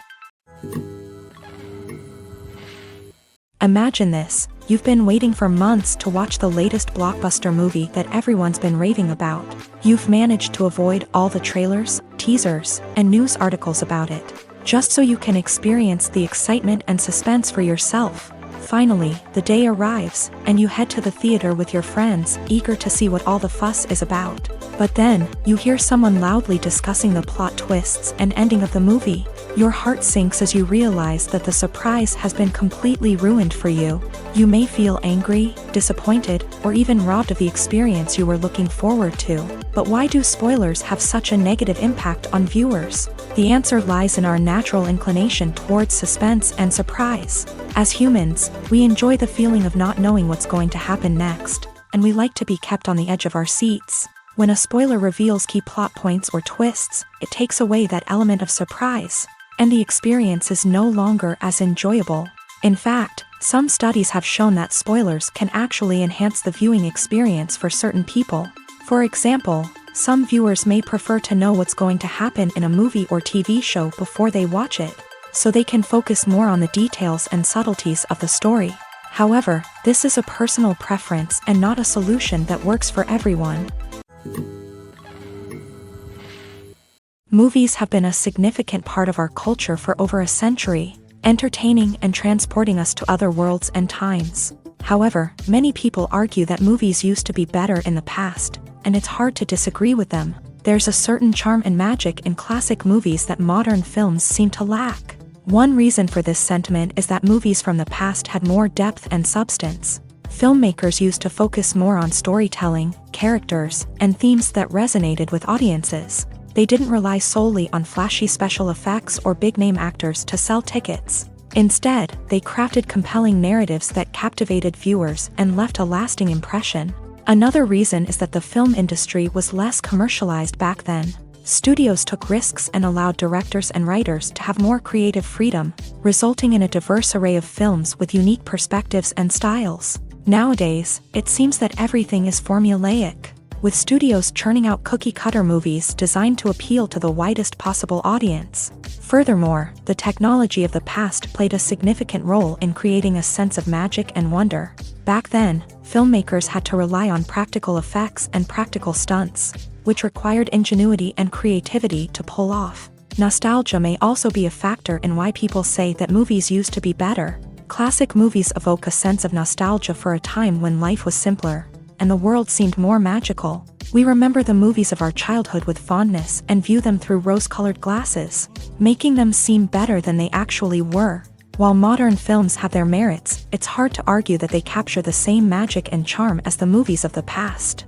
Imagine this: you've been waiting for months to watch the latest blockbuster movie that everyone's been raving about. You've managed to avoid all the trailers, teasers, and news articles about it, just so you can experience the excitement and suspense for yourself. Finally, the day arrives, and you head to the theater with your friends, eager to see what all the fuss is about. But then, you hear someone loudly discussing the plot twists and ending of the movie. Your heart sinks as you realize that the surprise has been completely ruined for you. You may feel angry, disappointed, or even robbed of the experience you were looking forward to. But why do spoilers have such a negative impact on viewers? The answer lies in our natural inclination towards suspense and surprise. As humans, we enjoy the feeling of not knowing what's going to happen next, and we like to be kept on the edge of our seats. When a spoiler reveals key plot points or twists, it takes away that element of surprise, and the experience is no longer as enjoyable. In fact, some studies have shown that spoilers can actually enhance the viewing experience for certain people. For example, some viewers may prefer to know what's going to happen in a movie or TV show before they watch it, so they can focus more on the details and subtleties of the story. However, this is a personal preference and not a solution that works for everyone. Movies have been a significant part of our culture for over a century, entertaining and transporting us to other worlds and times. However, many people argue that movies used to be better in the past, and it's hard to disagree with them. There's a certain charm and magic in classic movies that modern films seem to lack. One reason for this sentiment is that movies from the past had more depth and substance. Filmmakers used to focus more on storytelling, characters, and themes that resonated with audiences. They didn't rely solely on flashy special effects or big-name actors to sell tickets. Instead, they crafted compelling narratives that captivated viewers and left a lasting impression. Another reason is that the film industry was less commercialized back then. Studios took risks and allowed directors and writers to have more creative freedom, resulting in a diverse array of films with unique perspectives and styles. Nowadays, it seems that everything is formulaic, with studios churning out cookie-cutter movies designed to appeal to the widest possible audience. Furthermore, the technology of the past played a significant role in creating a sense of magic and wonder. Back then, filmmakers had to rely on practical effects and practical stunts, which required ingenuity and creativity to pull off. Nostalgia may also be a factor in why people say that movies used to be better. Classic movies evoke a sense of nostalgia for a time when life was simpler, and the world seemed more magical. We remember the movies of our childhood with fondness and view them through rose-colored glasses, making them seem better than they actually were. While modern films have their merits, it's hard to argue that they capture the same magic and charm as the movies of the past.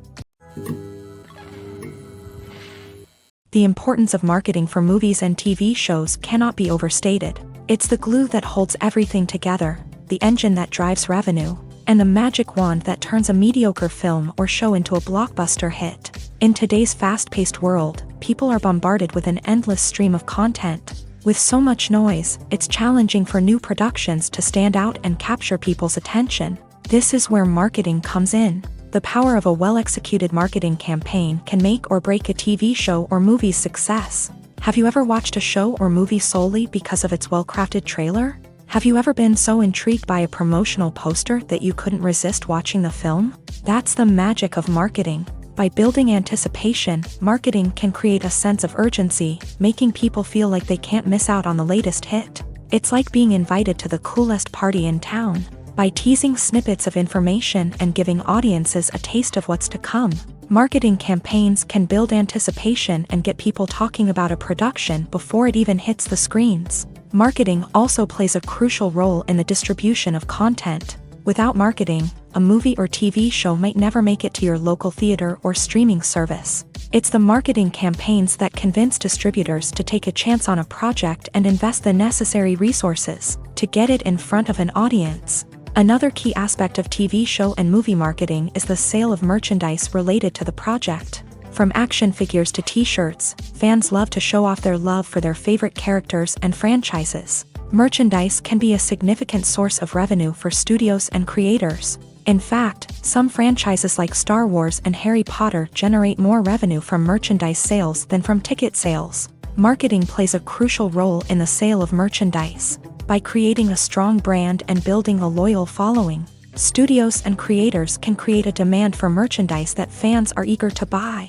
The importance of marketing for movies and TV shows cannot be overstated. It's the glue that holds everything together, the engine that drives revenue, and the magic wand that turns a mediocre film or show into a blockbuster hit. In today's fast-paced world, people are bombarded with an endless stream of content. With so much noise, it's challenging for new productions to stand out and capture people's attention. This is where marketing comes in. The power of a well-executed marketing campaign can make or break a TV show or movie's success. Have you ever watched a show or movie solely because of its well-crafted trailer? Have you ever been so intrigued by a promotional poster that you couldn't resist watching the film? That's the magic of marketing. By building anticipation, marketing can create a sense of urgency, making people feel like they can't miss out on the latest hit. It's like being invited to the coolest party in town. By teasing snippets of information and giving audiences a taste of what's to come, marketing campaigns can build anticipation and get people talking about a production before it even hits the screens. Marketing also plays a crucial role in the distribution of content. Without marketing, a movie or TV show might never make it to your local theater or streaming service. It's the marketing campaigns that convince distributors to take a chance on a project and invest the necessary resources to get it in front of an audience. Another key aspect of TV show and movie marketing is the sale of merchandise related to the project. From action figures to t-shirts, fans love to show off their love for their favorite characters and franchises. Merchandise can be a significant source of revenue for studios and creators. In fact, some franchises like Star Wars and Harry Potter generate more revenue from merchandise sales than from ticket sales. Marketing plays a crucial role in the sale of merchandise. By creating a strong brand and building a loyal following, studios and creators can create a demand for merchandise that fans are eager to buy.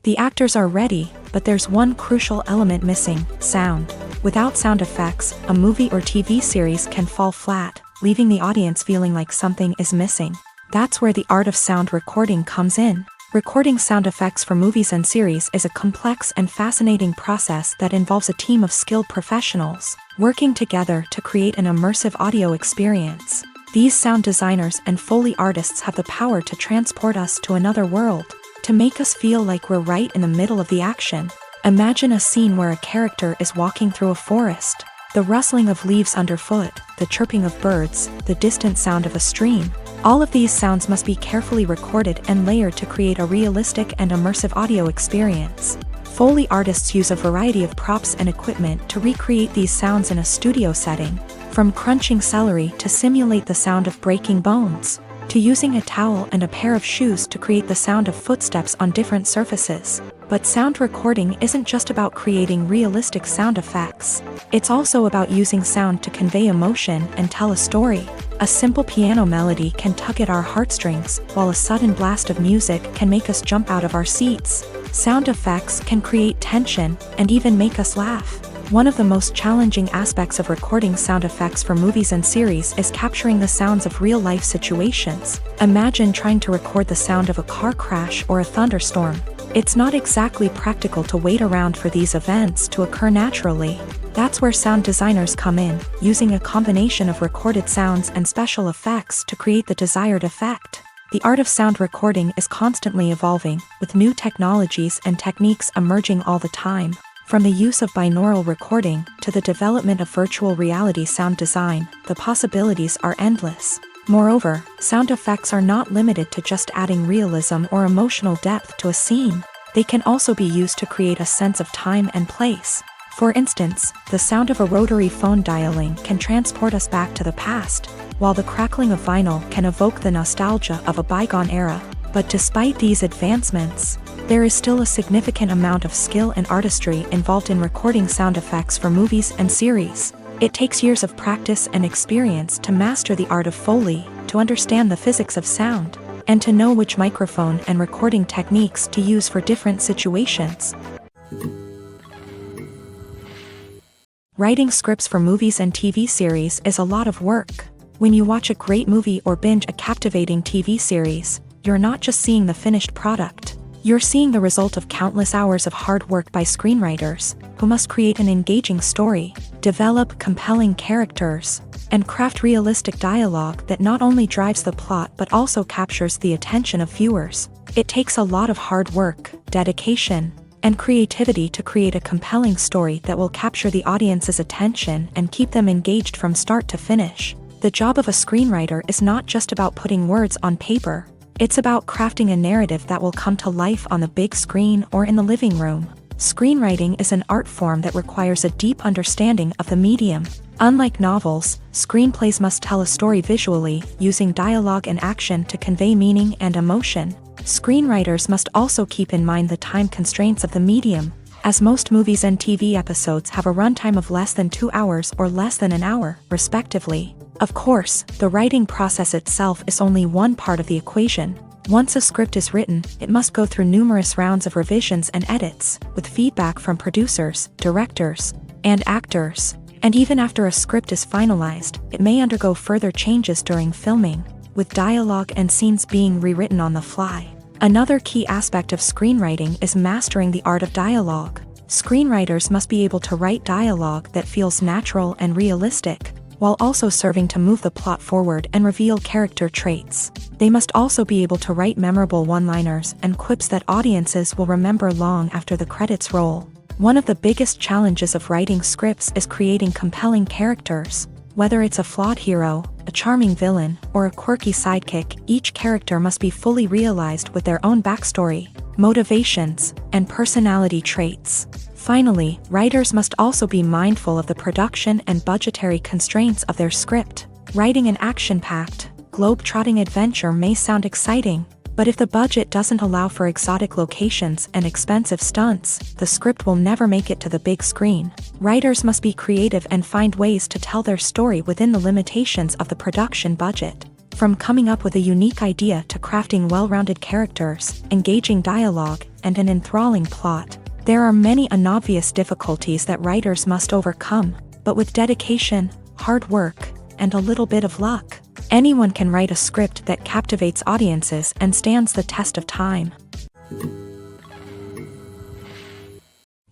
The actors are ready, but there's one crucial element missing: sound. Without sound effects, a movie or TV series can fall flat, leaving the audience feeling like something is missing. That's where the art of sound recording comes in. Recording sound effects for movies and series is a complex and fascinating process that involves a team of skilled professionals working together to create an immersive audio experience. These sound designers and Foley artists have the power to transport us to another world, to make us feel like we're right in the middle of the action. Imagine a scene where a character is walking through a forest. The rustling of leaves underfoot, the chirping of birds, the distant sound of a stream. All of these sounds must be carefully recorded and layered to create a realistic and immersive audio experience. Foley artists use a variety of props and equipment to recreate these sounds in a studio setting, from crunching celery to simulate the sound of breaking bones, to using a towel and a pair of shoes to create the sound of footsteps on different surfaces. But sound recording isn't just about creating realistic sound effects. It's also about using sound to convey emotion and tell a story. A simple piano melody can tug at our heartstrings, while a sudden blast of music can make us jump out of our seats. Sound effects can create tension and even make us laugh. One of the most challenging aspects of recording sound effects for movies and series is capturing the sounds of real-life situations. Imagine trying to record the sound of a car crash or a thunderstorm. It's not exactly practical to wait around for these events to occur naturally. That's where sound designers come in, using a combination of recorded sounds and special effects to create the desired effect. The art of sound recording is constantly evolving, with new technologies and techniques emerging all the time. From the use of binaural recording to the development of virtual reality sound design, the possibilities are endless. Moreover, sound effects are not limited to just adding realism or emotional depth to a scene. They can also be used to create a sense of time and place. For instance, the sound of a rotary phone dialing can transport us back to the past, while the crackling of vinyl can evoke the nostalgia of a bygone era. But despite these advancements, there is still a significant amount of skill and artistry involved in recording sound effects for movies and series. It takes years of practice and experience to master the art of Foley, to understand the physics of sound, and to know which microphone and recording techniques to use for different situations. Writing scripts for movies and TV series is a lot of work. When you watch a great movie or binge a captivating TV series, you're not just seeing the finished product. You're seeing the result of countless hours of hard work by screenwriters, who must create an engaging story, develop compelling characters, and craft realistic dialogue that not only drives the plot but also captures the attention of viewers. It takes a lot of hard work, dedication, and creativity to create a compelling story that will capture the audience's attention and keep them engaged from start to finish. The job of a screenwriter is not just about putting words on paper. It's about crafting a narrative that will come to life on the big screen or in the living room. Screenwriting is an art form that requires a deep understanding of the medium. Unlike novels, screenplays must tell a story visually, using dialogue and action to convey meaning and emotion. Screenwriters must also keep in mind the time constraints of the medium, as most movies and TV episodes have a runtime of less than 2 hours or less than an hour, respectively. Of course, the writing process itself is only one part of the equation. Once a script is written, it must go through numerous rounds of revisions and edits, with feedback from producers, directors, and actors. And even after a script is finalized, it may undergo further changes during filming, with dialogue and scenes being rewritten on the fly. Another key aspect of screenwriting is mastering the art of dialogue. Screenwriters must be able to write dialogue that feels natural and realistic, while also serving to move the plot forward and reveal character traits. They must also be able to write memorable one-liners and quips that audiences will remember long after the credits roll. One of the biggest challenges of writing scripts is creating compelling characters. Whether it's a flawed hero, a charming villain, or a quirky sidekick, each character must be fully realized with their own backstory, motivations, and personality traits. Finally, writers must also be mindful of the production and budgetary constraints of their script. Writing an action-packed, globe-trotting adventure may sound exciting, but if the budget doesn't allow for exotic locations and expensive stunts, the script will never make it to the big screen. Writers must be creative and find ways to tell their story within the limitations of the production budget. From coming up with a unique idea to crafting well-rounded characters, engaging dialogue, and an enthralling plot, there are many unobvious difficulties that writers must overcome, but with dedication, hard work, and a little bit of luck, anyone can write a script that captivates audiences and stands the test of time.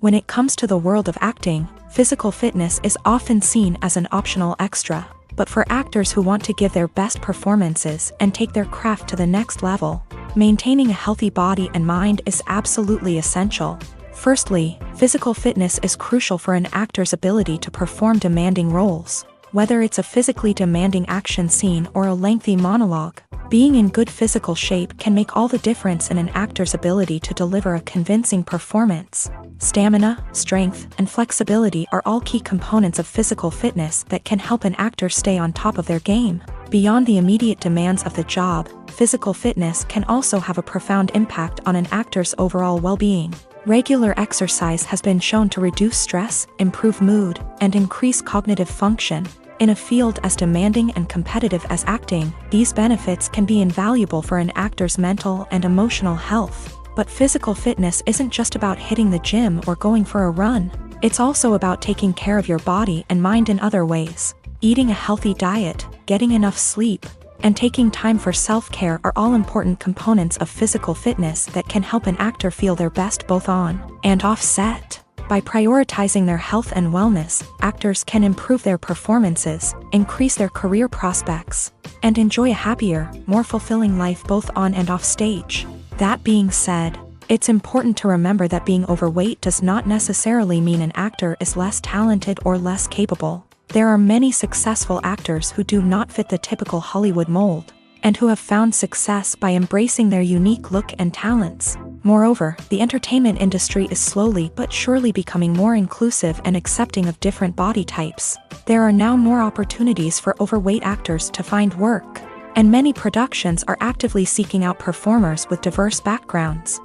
When it comes to the world of acting, physical fitness is often seen as an optional extra, but for actors who want to give their best performances and take their craft to the next level, maintaining a healthy body and mind is absolutely essential. Firstly, physical fitness is crucial for an actor's ability to perform demanding roles. Whether it's a physically demanding action scene or a lengthy monologue, being in good physical shape can make all the difference in an actor's ability to deliver a convincing performance. Stamina, strength, and flexibility are all key components of physical fitness that can help an actor stay on top of their game. Beyond the immediate demands of the job, physical fitness can also have a profound impact on an actor's overall well-being. Regular exercise has been shown to reduce stress, improve mood, and increase cognitive function. In a field as demanding and competitive as acting, these benefits can be invaluable for an actor's mental and emotional health. But physical fitness isn't just about hitting the gym or going for a run. It's also about taking care of your body and mind in other ways. Eating a healthy diet, getting enough sleep, and taking time for self-care are all important components of physical fitness that can help an actor feel their best both on and off set. By prioritizing their health and wellness, actors can improve their performances, increase their career prospects, and enjoy a happier, more fulfilling life both on and off stage. That being said, it's important to remember that being overweight does not necessarily mean an actor is less talented or less capable. There are many successful actors who do not fit the typical Hollywood mold, and who have found success by embracing their unique look and talents. Moreover, the entertainment industry is slowly but surely becoming more inclusive and accepting of different body types. There are now more opportunities for overweight actors to find work, and many productions are actively seeking out performers with diverse backgrounds.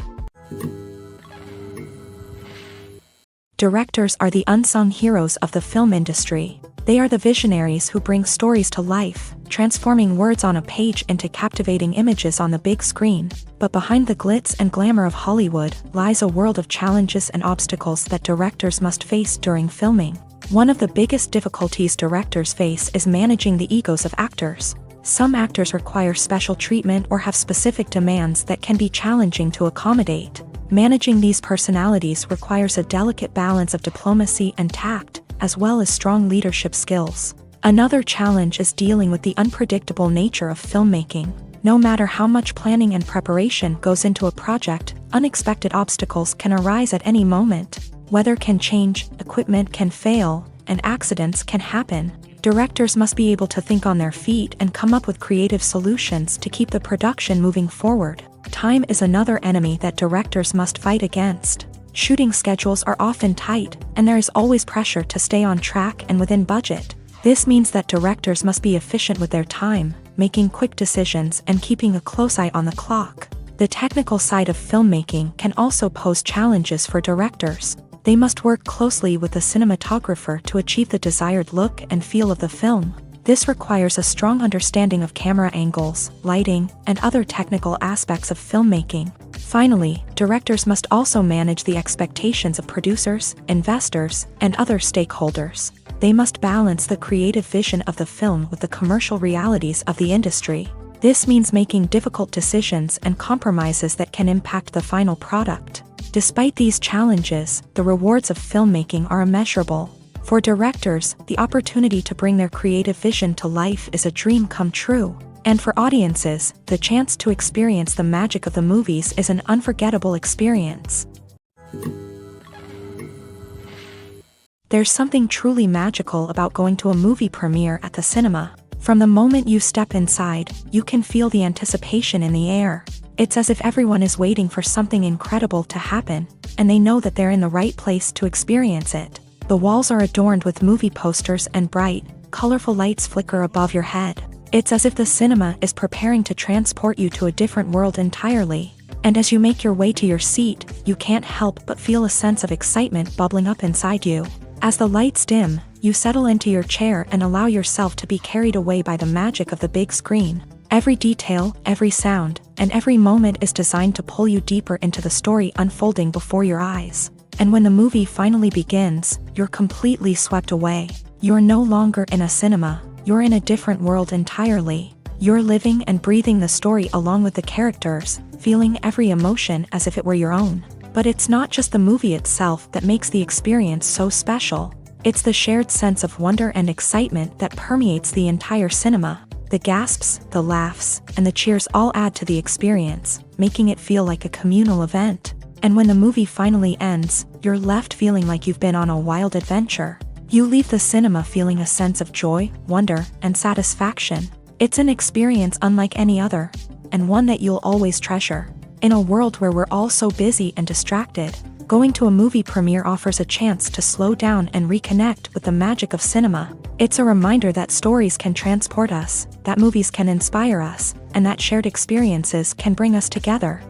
Directors are the unsung heroes of the film industry. They are the visionaries who bring stories to life, transforming words on a page into captivating images on the big screen. But behind the glitz and glamour of Hollywood lies a world of challenges and obstacles that directors must face during filming. One of the biggest difficulties directors face is managing the egos of actors. Some actors require special treatment or have specific demands that can be challenging to accommodate. Managing these personalities requires a delicate balance of diplomacy and tact, as well as strong leadership skills. Another challenge is dealing with the unpredictable nature of filmmaking. No matter how much planning and preparation goes into a project, unexpected obstacles can arise at any moment. Weather can change, equipment can fail, and accidents can happen. Directors must be able to think on their feet and come up with creative solutions to keep the production moving forward. Time is another enemy that directors must fight against. Shooting schedules are often tight, and there is always pressure to stay on track and within budget. This means that directors must be efficient with their time, making quick decisions and keeping a close eye on the clock. The technical side of filmmaking can also pose challenges for directors. They must work closely with the cinematographer to achieve the desired look and feel of the film. This requires a strong understanding of camera angles, lighting, and other technical aspects of filmmaking. Finally, directors must also manage the expectations of producers, investors, and other stakeholders. They must balance the creative vision of the film with the commercial realities of the industry. This means making difficult decisions and compromises that can impact the final product. Despite these challenges, the rewards of filmmaking are immeasurable. For directors, the opportunity to bring their creative vision to life is a dream come true. And for audiences, the chance to experience the magic of the movies is an unforgettable experience. There's something truly magical about going to a movie premiere at the cinema. From the moment you step inside, you can feel the anticipation in the air. It's as if everyone is waiting for something incredible to happen, and they know that they're in the right place to experience it. The walls are adorned with movie posters and bright, colorful lights flicker above your head. It's as if the cinema is preparing to transport you to a different world entirely. And as you make your way to your seat, you can't help but feel a sense of excitement bubbling up inside you. As the lights dim, you settle into your chair and allow yourself to be carried away by the magic of the big screen. Every detail, every sound, and every moment is designed to pull you deeper into the story unfolding before your eyes. And when the movie finally begins, you're completely swept away. You're no longer in a cinema, you're in a different world entirely. You're living and breathing the story along with the characters, feeling every emotion as if it were your own. But it's not just the movie itself that makes the experience so special. It's the shared sense of wonder and excitement that permeates the entire cinema. The gasps, the laughs, and the cheers all add to the experience, making it feel like a communal event. And when the movie finally ends, you're left feeling like you've been on a wild adventure. You leave the cinema feeling a sense of joy, wonder, and satisfaction. It's an experience unlike any other, and one that you'll always treasure. In a world where we're all so busy and distracted, going to a movie premiere offers a chance to slow down and reconnect with the magic of cinema. It's a reminder that stories can transport us, that movies can inspire us, and that shared experiences can bring us together.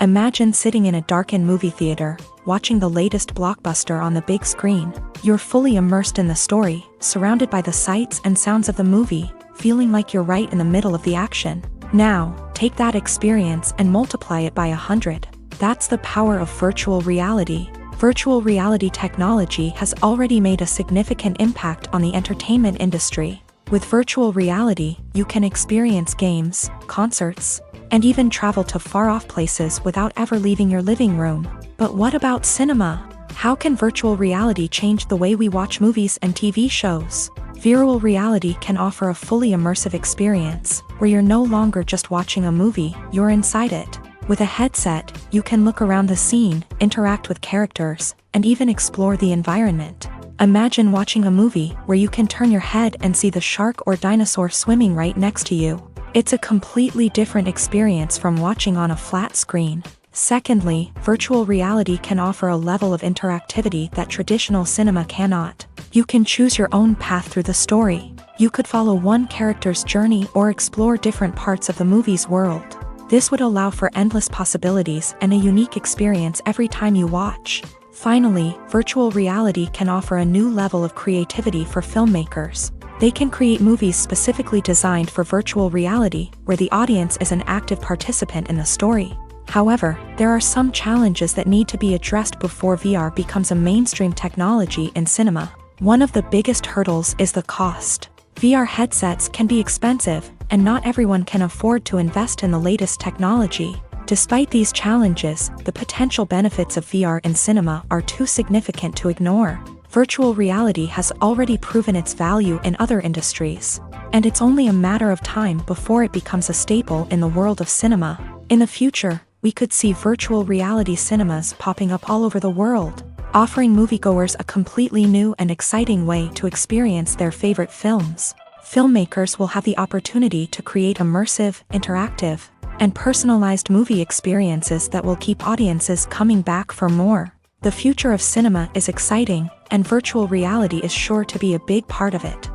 Imagine sitting in a darkened movie theater, watching the latest blockbuster on the big screen. You're fully immersed in the story, surrounded by the sights and sounds of the movie, feeling like you're right in the middle of the action. Now, take that experience and multiply it by 100. That's the power of virtual reality. Virtual reality technology has already made a significant impact on the entertainment industry. With virtual reality, you can experience games, concerts, and even travel to far-off places without ever leaving your living room. But what about cinema? How can virtual reality change the way we watch movies and TV shows? Virtual reality can offer a fully immersive experience, where you're no longer just watching a movie, you're inside it. With a headset, you can look around the scene, interact with characters, and even explore the environment. Imagine watching a movie where you can turn your head and see the shark or dinosaur swimming right next to you. It's a completely different experience from watching on a flat screen. Secondly, virtual reality can offer a level of interactivity that traditional cinema cannot. You can choose your own path through the story. You could follow one character's journey or explore different parts of the movie's world. This would allow for endless possibilities and a unique experience every time you watch. Finally, virtual reality can offer a new level of creativity for filmmakers. They can create movies specifically designed for virtual reality, where the audience is an active participant in the story. However, there are some challenges that need to be addressed before VR becomes a mainstream technology in cinema. One of the biggest hurdles is the cost. VR headsets can be expensive, and not everyone can afford to invest in the latest technology. Despite these challenges, the potential benefits of VR in cinema are too significant to ignore. Virtual reality has already proven its value in other industries, and it's only a matter of time before it becomes a staple in the world of cinema. In the future, we could see virtual reality cinemas popping up all over the world, offering moviegoers a completely new and exciting way to experience their favorite films. Filmmakers will have the opportunity to create immersive, interactive, and personalized movie experiences that will keep audiences coming back for more. The future of cinema is exciting, and virtual reality is sure to be a big part of it.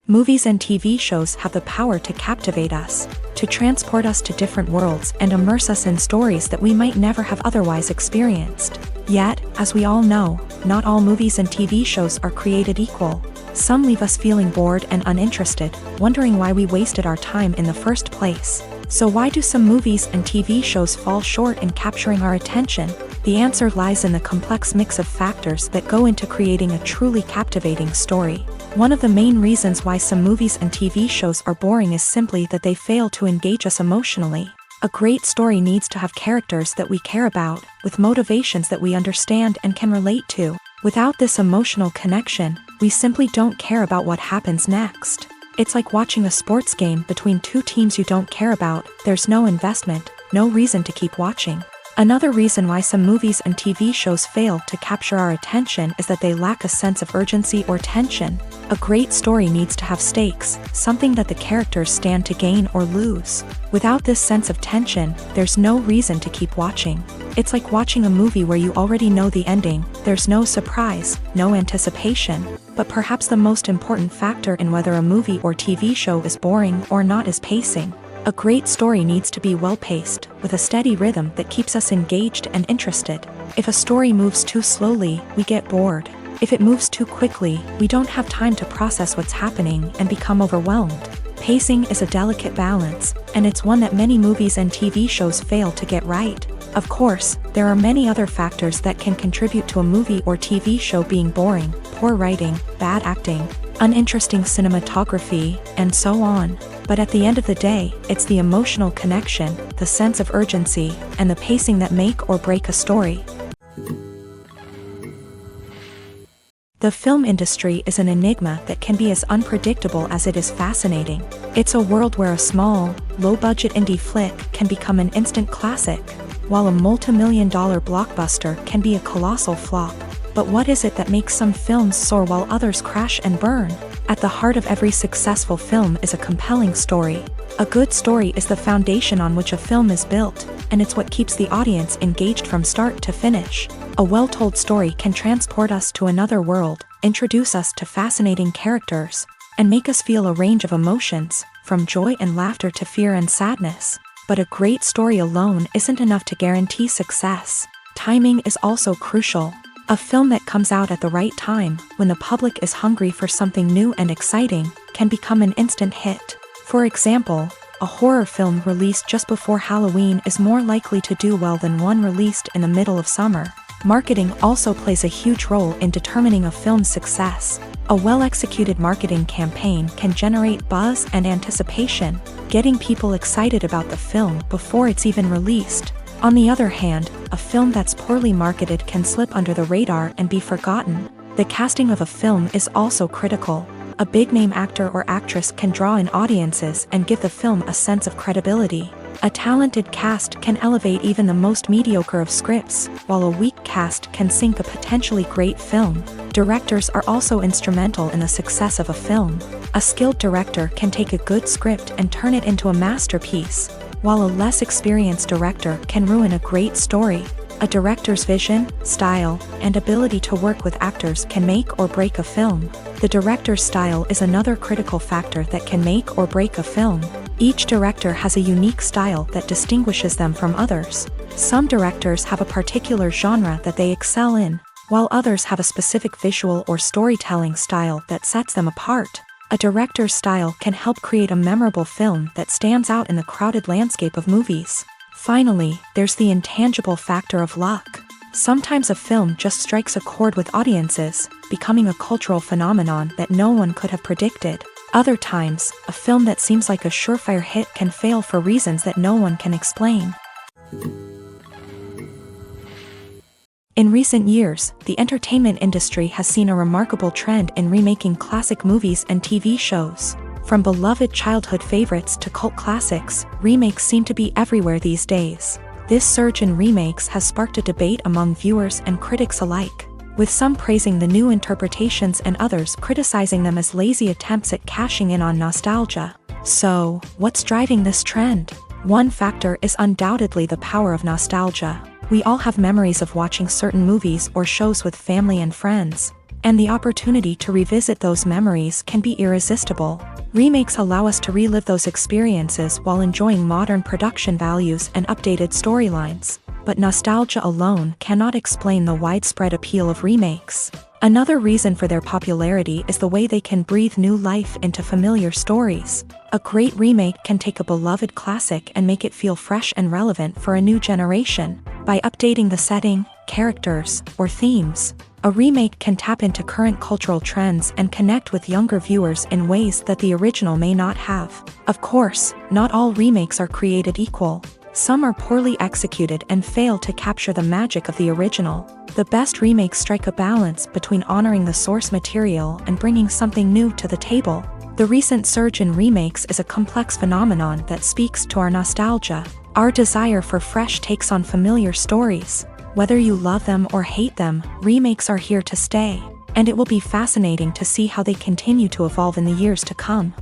Movies and TV shows have the power to captivate us, to transport us to different worlds and immerse us in stories that we might never have otherwise experienced. Yet, as we all know, not all movies and TV shows are created equal. Some leave us feeling bored and uninterested, wondering why we wasted our time in the first place. So why do some movies and TV shows fall short in capturing our attention? The answer lies in the complex mix of factors that go into creating a truly captivating story. One of the main reasons why some movies and TV shows are boring is simply that they fail to engage us emotionally. A great story needs to have characters that we care about, with motivations that we understand and can relate to. Without this emotional connection, we simply don't care about what happens next. It's like watching a sports game between two teams you don't care about. There's no investment, no reason to keep watching. Another reason why some movies and TV shows fail to capture our attention is that they lack a sense of urgency or tension. A great story needs to have stakes, something that the characters stand to gain or lose. Without this sense of tension, there's no reason to keep watching. It's like watching a movie where you already know the ending. There's no surprise, no anticipation. But perhaps the most important factor in whether a movie or TV show is boring or not is pacing. A great story needs to be well-paced, with a steady rhythm that keeps us engaged and interested. If a story moves too slowly, we get bored. If it moves too quickly, we don't have time to process what's happening and become overwhelmed. Pacing is a delicate balance, and it's one that many movies and TV shows fail to get right. Of course, there are many other factors that can contribute to a movie or TV show being boring: poor writing, bad acting, uninteresting cinematography, and so on. But at the end of the day, it's the emotional connection, the sense of urgency, and the pacing that make or break a story. The film industry is an enigma that can be as unpredictable as it is fascinating. It's a world where a small, low-budget indie flick can become an instant classic, while a multi-million-dollar blockbuster can be a colossal flop. But what is it that makes some films soar while others crash and burn? At the heart of every successful film is a compelling story. A good story is the foundation on which a film is built, and it's what keeps the audience engaged from start to finish. A well-told story can transport us to another world, introduce us to fascinating characters, and make us feel a range of emotions, from joy and laughter to fear and sadness. But a great story alone isn't enough to guarantee success. Timing is also crucial. A film that comes out at the right time, when the public is hungry for something new and exciting, can become an instant hit. For example, a horror film released just before Halloween is more likely to do well than one released in the middle of summer. Marketing also plays a huge role in determining a film's success. A well-executed marketing campaign can generate buzz and anticipation, getting people excited about the film before it's even released. On the other hand, a film that's poorly marketed can slip under the radar and be forgotten. The casting of a film is also critical. A big-name actor or actress can draw in audiences and give the film a sense of credibility. A talented cast can elevate even the most mediocre of scripts, while a weak cast can sink a potentially great film. Directors are also instrumental in the success of a film. A skilled director can take a good script and turn it into a masterpiece, while a less experienced director can ruin a great story. A director's vision, style, and ability to work with actors can make or break a film. The director's style is another critical factor that can make or break a film. Each director has a unique style that distinguishes them from others. Some directors have a particular genre that they excel in, while others have a specific visual or storytelling style that sets them apart. A director's style can help create a memorable film that stands out in the crowded landscape of movies. Finally, there's the intangible factor of luck. Sometimes a film just strikes a chord with audiences, becoming a cultural phenomenon that no one could have predicted. Other times, a film that seems like a surefire hit can fail for reasons that no one can explain. In recent years, the entertainment industry has seen a remarkable trend in remaking classic movies and TV shows. From beloved childhood favorites to cult classics, remakes seem to be everywhere these days. This surge in remakes has sparked a debate among viewers and critics alike, with some praising the new interpretations and others criticizing them as lazy attempts at cashing in on nostalgia. So, what's driving this trend? One factor is undoubtedly the power of nostalgia. We all have memories of watching certain movies or shows with family and friends, and the opportunity to revisit those memories can be irresistible. Remakes allow us to relive those experiences while enjoying modern production values and updated storylines. But nostalgia alone cannot explain the widespread appeal of remakes. Another reason for their popularity is the way they can breathe new life into familiar stories. A great remake can take a beloved classic and make it feel fresh and relevant for a new generation. By updating the setting, characters, or themes, a remake can tap into current cultural trends and connect with younger viewers in ways that the original may not have. Of course, not all remakes are created equal. Some are poorly executed and fail to capture the magic of the original. The best remakes strike a balance between honoring the source material and bringing something new to the table. The recent surge in remakes is a complex phenomenon that speaks to our nostalgia, our desire for fresh takes on familiar stories. Whether you love them or hate them, remakes are here to stay, and it will be fascinating to see how they continue to evolve in the years to come.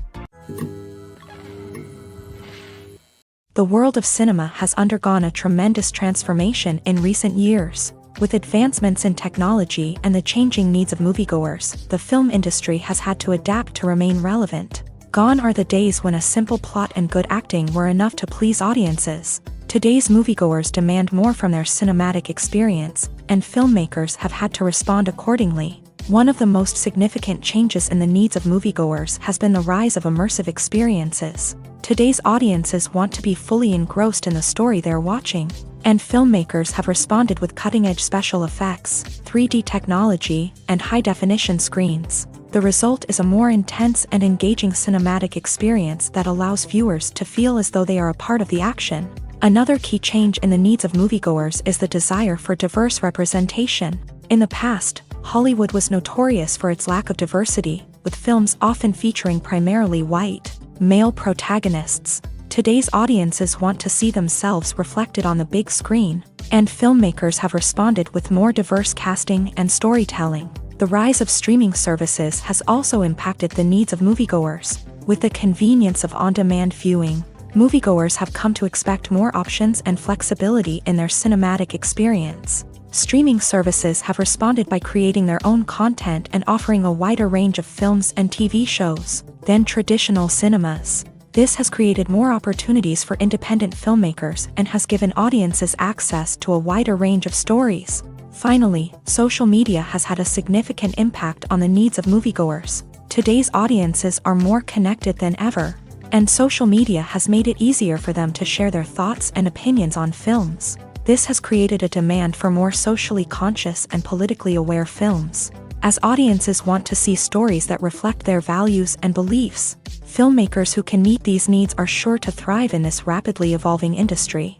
The world of cinema has undergone a tremendous transformation in recent years. With advancements in technology and the changing needs of moviegoers, the film industry has had to adapt to remain relevant. Gone are the days when a simple plot and good acting were enough to please audiences. Today's moviegoers demand more from their cinematic experience, and filmmakers have had to respond accordingly. One of the most significant changes in the needs of moviegoers has been the rise of immersive experiences. Today's audiences want to be fully engrossed in the story they're watching, and filmmakers have responded with cutting-edge special effects, 3D technology, and high-definition screens. The result is a more intense and engaging cinematic experience that allows viewers to feel as though they are a part of the action. Another key change in the needs of moviegoers is the desire for diverse representation. In the past, Hollywood was notorious for its lack of diversity, with films often featuring primarily white, male protagonists. Today's audiences want to see themselves reflected on the big screen, and filmmakers have responded with more diverse casting and storytelling. The rise of streaming services has also impacted the needs of moviegoers. With the convenience of on-demand viewing, moviegoers have come to expect more options and flexibility in their cinematic experience. Streaming services have responded by creating their own content and offering a wider range of films and TV shows than traditional cinemas. This has created more opportunities for independent filmmakers and has given audiences access to a wider range of stories. Finally, social media has had a significant impact on the needs of moviegoers. Today's audiences are more connected than ever, and social media has made it easier for them to share their thoughts and opinions on films. This has created a demand for more socially conscious and politically aware films. As audiences want to see stories that reflect their values and beliefs, filmmakers who can meet these needs are sure to thrive in this rapidly evolving industry.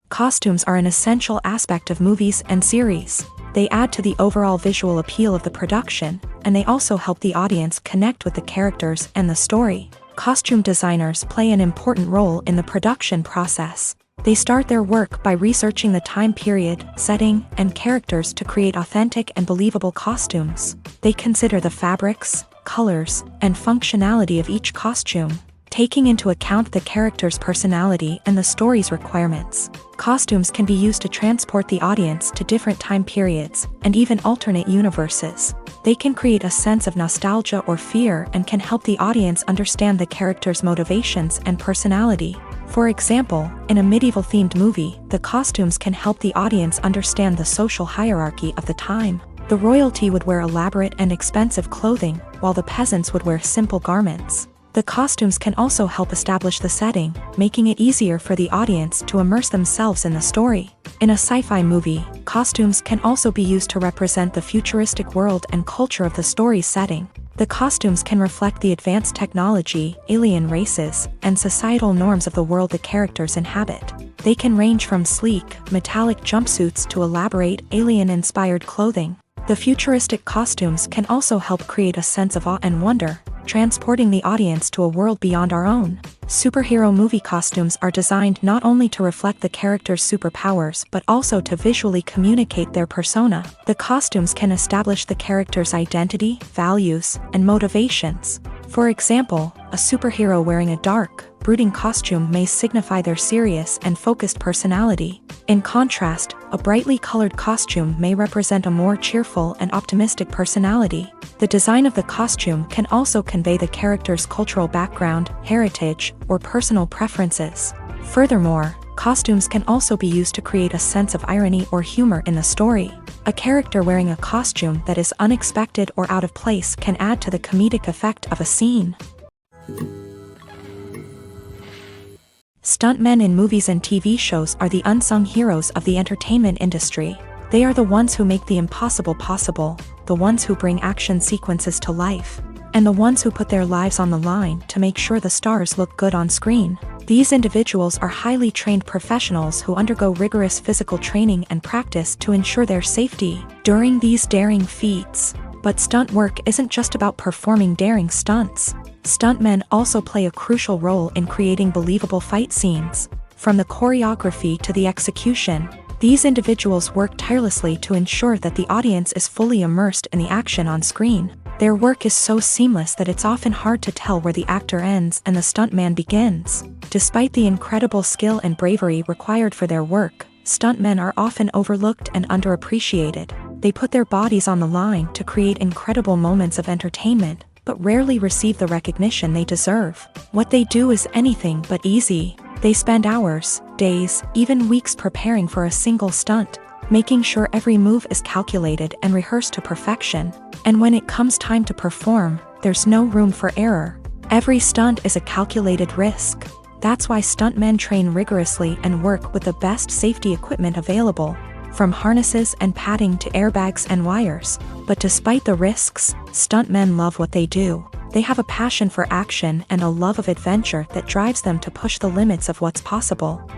Costumes are an essential aspect of movies and series. They add to the overall visual appeal of the production, and they also help the audience connect with the characters and the story. Costume designers play an important role in the production process. They start their work by researching the time period, setting, and characters to create authentic and believable costumes. They consider the fabrics, colors, and functionality of each costume, taking into account the character's personality and the story's requirements. Costumes can be used to transport the audience to different time periods and even alternate universes. They can create a sense of nostalgia or fear and can help the audience understand the character's motivations and personality. For example, in a medieval-themed movie, the costumes can help the audience understand the social hierarchy of the time. The royalty would wear elaborate and expensive clothing, while the peasants would wear simple garments. The costumes can also help establish the setting, making it easier for the audience to immerse themselves in the story. In a sci-fi movie, costumes can also be used to represent the futuristic world and culture of the story's setting. The costumes can reflect the advanced technology, alien races, and societal norms of the world the characters inhabit. They can range from sleek, metallic jumpsuits to elaborate, alien-inspired clothing. The futuristic costumes can also help create a sense of awe and wonder, transporting the audience to a world beyond our own. Superhero movie costumes are designed not only to reflect the character's superpowers but also to visually communicate their persona. The costumes can establish the character's identity, values, and motivations. For example, a superhero wearing a dark, brooding costume may signify their serious and focused personality. In contrast, a brightly colored costume may represent a more cheerful and optimistic personality. The design of the costume can also convey the character's cultural background, heritage, or personal preferences. Furthermore, costumes can also be used to create a sense of irony or humor in the story. A character wearing a costume that is unexpected or out of place can add to the comedic effect of a scene. Stuntmen in movies and TV shows are the unsung heroes of the entertainment industry. They are the ones who make the impossible possible, the ones who bring action sequences to life, and the ones who put their lives on the line to make sure the stars look good on screen. These individuals are highly trained professionals who undergo rigorous physical training and practice to ensure their safety during these daring feats. But stunt work isn't just about performing daring stunts. Stuntmen also play a crucial role in creating believable fight scenes. From the choreography to the execution, these individuals work tirelessly to ensure that the audience is fully immersed in the action on screen. Their work is so seamless that it's often hard to tell where the actor ends and the stuntman begins. Despite the incredible skill and bravery required for their work, stuntmen are often overlooked and underappreciated. They put their bodies on the line to create incredible moments of entertainment, but rarely receive the recognition they deserve. What they do is anything but easy. They spend hours, days, even weeks preparing for a single stunt, making sure every move is calculated and rehearsed to perfection. And when it comes time to perform, there's no room for error. Every stunt is a calculated risk. That's why stuntmen train rigorously and work with the best safety equipment available, from harnesses and padding to airbags and wires. But despite the risks, stuntmen love what they do. They have a passion for action and a love of adventure that drives them to push the limits of what's possible.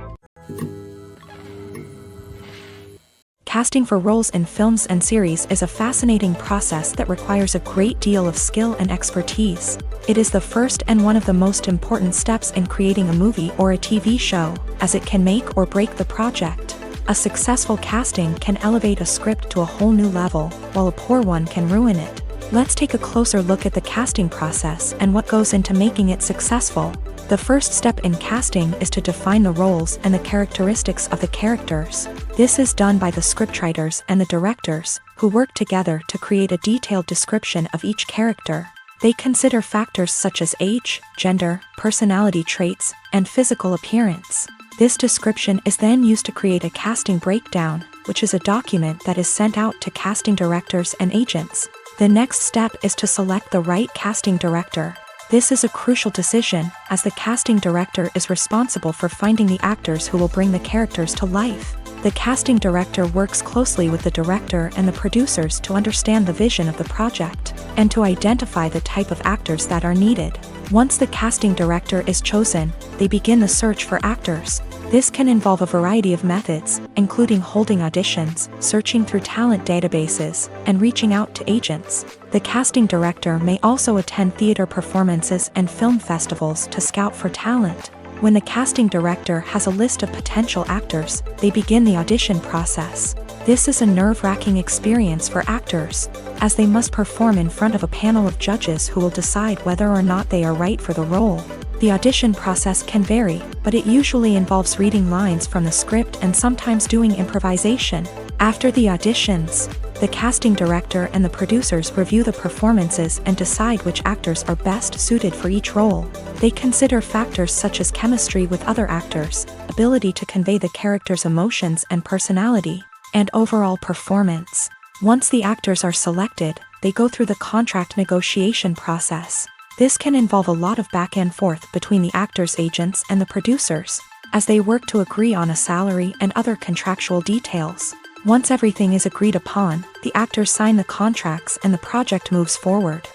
Casting for roles in films and series is a fascinating process that requires a great deal of skill and expertise. It is the first and one of the most important steps in creating a movie or a TV show, as it can make or break the project. A successful casting can elevate a script to a whole new level, while a poor one can ruin it. Let's take a closer look at the casting process and what goes into making it successful. The first step in casting is to define the roles and the characteristics of the characters. This is done by the scriptwriters and the directors, who work together to create a detailed description of each character. They consider factors such as age, gender, personality traits, and physical appearance. This description is then used to create a casting breakdown, which is a document that is sent out to casting directors and agents. The next step is to select the right casting director. This is a crucial decision, as the casting director is responsible for finding the actors who will bring the characters to life. The casting director works closely with the director and the producers to understand the vision of the project, and to identify the type of actors that are needed. Once the casting director is chosen, they begin the search for actors. This can involve a variety of methods, including holding auditions, searching through talent databases, and reaching out to agents. The casting director may also attend theater performances and film festivals to scout for talent. When the casting director has a list of potential actors, they begin the audition process. This is a nerve-wracking experience for actors, as they must perform in front of a panel of judges who will decide whether or not they are right for the role. The audition process can vary, but it usually involves reading lines from the script and sometimes doing improvisation. After the auditions, the casting director and the producers review the performances and decide which actors are best suited for each role. They consider factors such as chemistry with other actors, ability to convey the character's emotions and personality, and overall performance. Once the actors are selected, they go through the contract negotiation process. This can involve a lot of back and forth between the actors' agents and the producers, as they work to agree on a salary and other contractual details. Once everything is agreed upon, the actors sign the contracts and the project moves forward.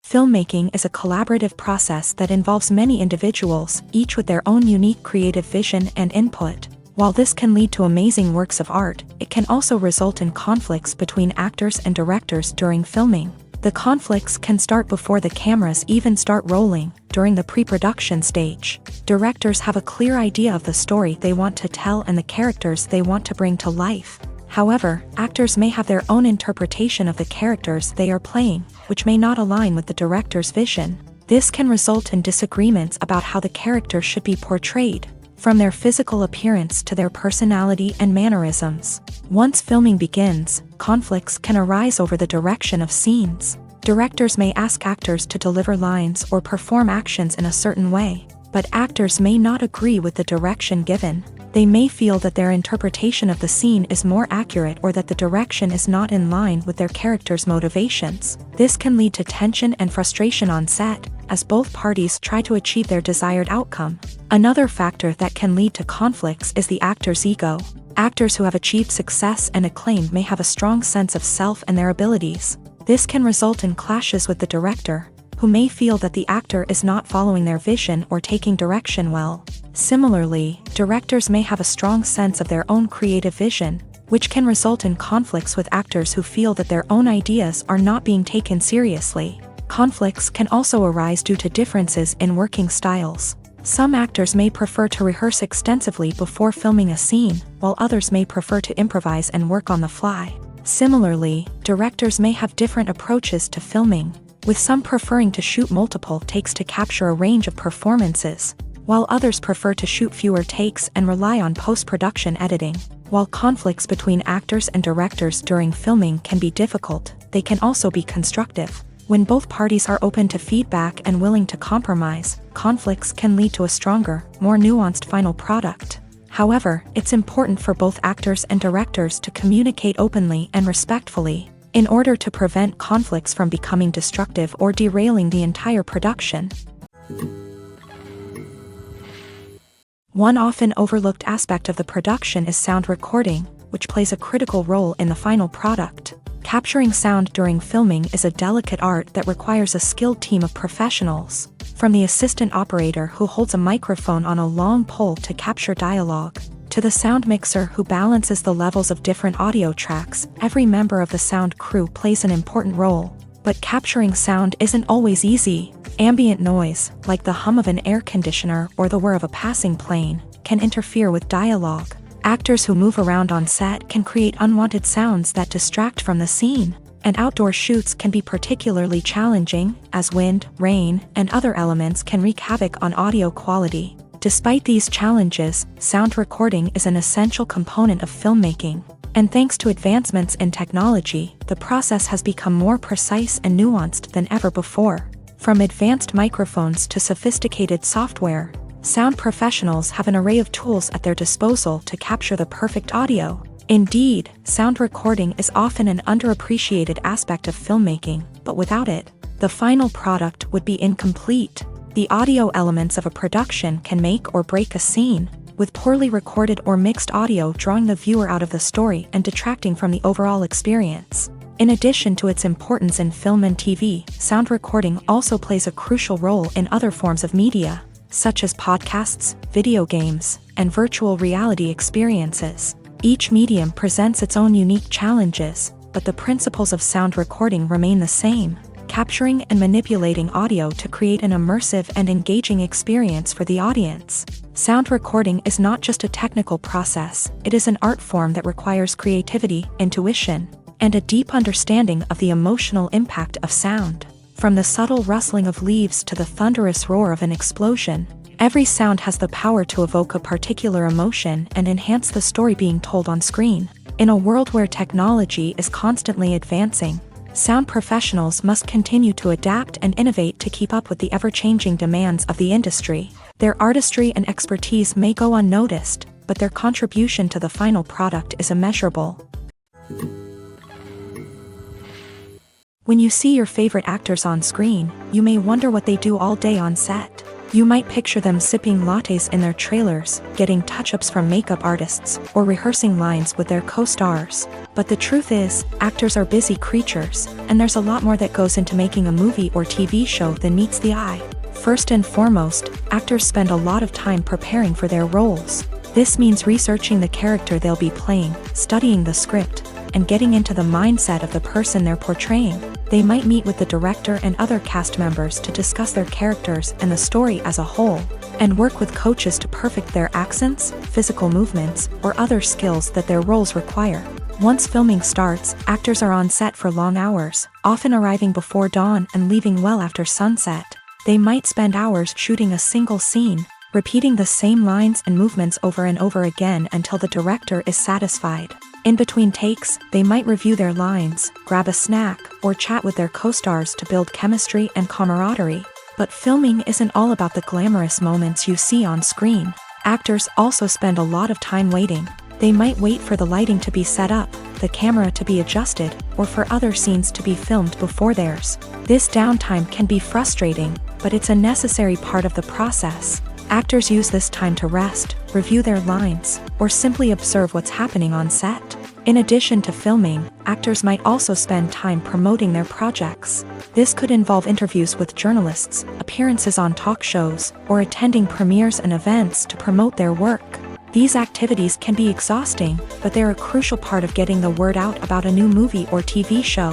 Filmmaking is a collaborative process that involves many individuals, each with their own unique creative vision and input. While this can lead to amazing works of art, it can also result in conflicts between actors and directors during filming. The conflicts can start before the cameras even start rolling, during the pre-production stage. Directors have a clear idea of the story they want to tell and the characters they want to bring to life. However, actors may have their own interpretation of the characters they are playing, which may not align with the director's vision. This can result in disagreements about how the character should be portrayed, from their physical appearance to their personality and mannerisms. Once filming begins, conflicts can arise over the direction of scenes. Directors may ask actors to deliver lines or perform actions in a certain way, but actors may not agree with the direction given. They may feel that their interpretation of the scene is more accurate or that the direction is not in line with their character's motivations. This can lead to tension and frustration on set, as both parties try to achieve their desired outcome. Another factor that can lead to conflicts is the actor's ego. Actors who have achieved success and acclaim may have a strong sense of self and their abilities. This can result in clashes with the director, who may feel that the actor is not following their vision or taking direction well. Similarly, directors may have a strong sense of their own creative vision, which can result in conflicts with actors who feel that their own ideas are not being taken seriously. Conflicts can also arise due to differences in working styles. Some actors may prefer to rehearse extensively before filming a scene, while others may prefer to improvise and work on the fly. Similarly, directors may have different approaches to filming, with some preferring to shoot multiple takes to capture a range of performances, while others prefer to shoot fewer takes and rely on post-production editing. While conflicts between actors and directors during filming can be difficult, they can also be constructive. When both parties are open to feedback and willing to compromise, conflicts can lead to a stronger, more nuanced final product. However, it's important for both actors and directors to communicate openly and respectfully, in order to prevent conflicts from becoming destructive or derailing the entire production. One often overlooked aspect of the production is sound recording, which plays a critical role in the final product. Capturing sound during filming is a delicate art that requires a skilled team of professionals, from the assistant operator who holds a microphone on a long pole to capture dialogue, to the sound mixer who balances the levels of different audio tracks. Every member of the sound crew plays an important role. But capturing sound isn't always easy. Ambient noise, like the hum of an air conditioner or the whir of a passing plane, can interfere with dialogue. Actors who move around on set can create unwanted sounds that distract from the scene, and outdoor shoots can be particularly challenging, as wind, rain, and other elements can wreak havoc on audio quality. Despite these challenges, sound recording is an essential component of filmmaking, and thanks to advancements in technology, the process has become more precise and nuanced than ever before. From advanced microphones to sophisticated software, sound professionals have an array of tools at their disposal to capture the perfect audio. Indeed, sound recording is often an underappreciated aspect of filmmaking, but without it, the final product would be incomplete. The audio elements of a production can make or break a scene, with poorly recorded or mixed audio drawing the viewer out of the story and detracting from the overall experience. In addition to its importance in film and TV, sound recording also plays a crucial role in other forms of media. such as podcasts, video games, and virtual reality experiences. Each medium presents its own unique challenges, but the principles of sound recording remain the same, capturing and manipulating audio to create an immersive and engaging experience for the audience. Sound recording is not just a technical process, it is an art form that requires creativity, intuition, and a deep understanding of the emotional impact of sound. From the subtle rustling of leaves to the thunderous roar of an explosion, every sound has the power to evoke a particular emotion and enhance the story being told on screen. In a world where technology is constantly advancing, sound professionals must continue to adapt and innovate to keep up with the ever-changing demands of the industry. Their artistry and expertise may go unnoticed, but their contribution to the final product is immeasurable. When you see your favorite actors on screen, you may wonder what they do all day on set. You might picture them sipping lattes in their trailers, getting touch-ups from makeup artists, or rehearsing lines with their co-stars. But the truth is, actors are busy creatures, and there's a lot more that goes into making a movie or TV show than meets the eye. First and foremost, actors spend a lot of time preparing for their roles. This means researching the character they'll be playing, studying the script, and getting into the mindset of the person they're portraying. They might meet with the director and other cast members to discuss their characters and the story as a whole, and work with coaches to perfect their accents, physical movements, or other skills that their roles require. Once filming starts, actors are on set for long hours, often arriving before dawn and leaving well after sunset. They might spend hours shooting a single scene, repeating the same lines and movements over and over again until the director is satisfied. In between takes, they might review their lines, grab a snack, or chat with their co-stars to build chemistry and camaraderie. But filming isn't all about the glamorous moments you see on screen. Actors also spend a lot of time waiting. They might wait for the lighting to be set up, the camera to be adjusted, or for other scenes to be filmed before theirs. This downtime can be frustrating, but it's a necessary part of the process. Actors use this time to rest, review their lines, or simply observe what's happening on set. In addition to filming, actors might also spend time promoting their projects. This could involve interviews with journalists, appearances on talk shows, or attending premieres and events to promote their work. These activities can be exhausting, but they're a crucial part of getting the word out about a new movie or TV show.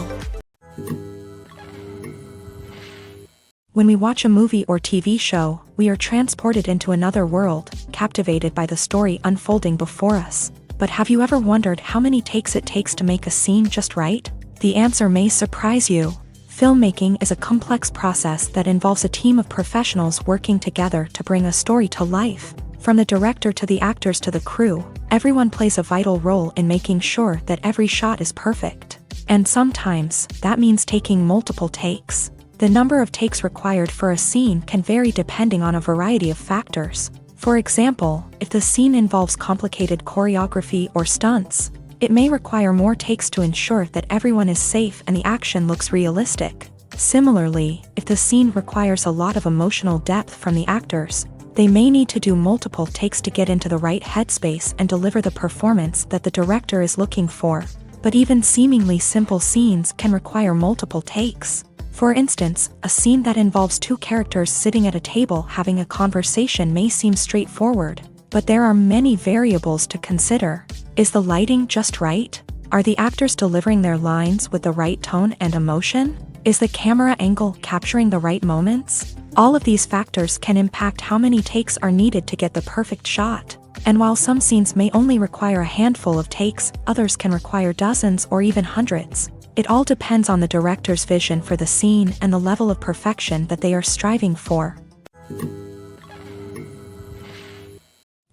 When we watch a movie or TV show, we are transported into another world, captivated by the story unfolding before us. But have you ever wondered how many takes it takes to make a scene just right? The answer may surprise you. Filmmaking is a complex process that involves a team of professionals working together to bring a story to life. From the director to the actors to the crew, everyone plays a vital role in making sure that every shot is perfect. And sometimes, that means taking multiple takes. The number of takes required for a scene can vary depending on a variety of factors. For example, if the scene involves complicated choreography or stunts, it may require more takes to ensure that everyone is safe and the action looks realistic. Similarly, if the scene requires a lot of emotional depth from the actors, they may need to do multiple takes to get into the right headspace and deliver the performance that the director is looking for. But even seemingly simple scenes can require multiple takes. For instance, a scene that involves two characters sitting at a table having a conversation may seem straightforward, but there are many variables to consider. Is the lighting just right? Are the actors delivering their lines with the right tone and emotion? Is the camera angle capturing the right moments? All of these factors can impact how many takes are needed to get the perfect shot. And while some scenes may only require a handful of takes, others can require dozens or even hundreds. It all depends on the director's vision for the scene and the level of perfection that they are striving for.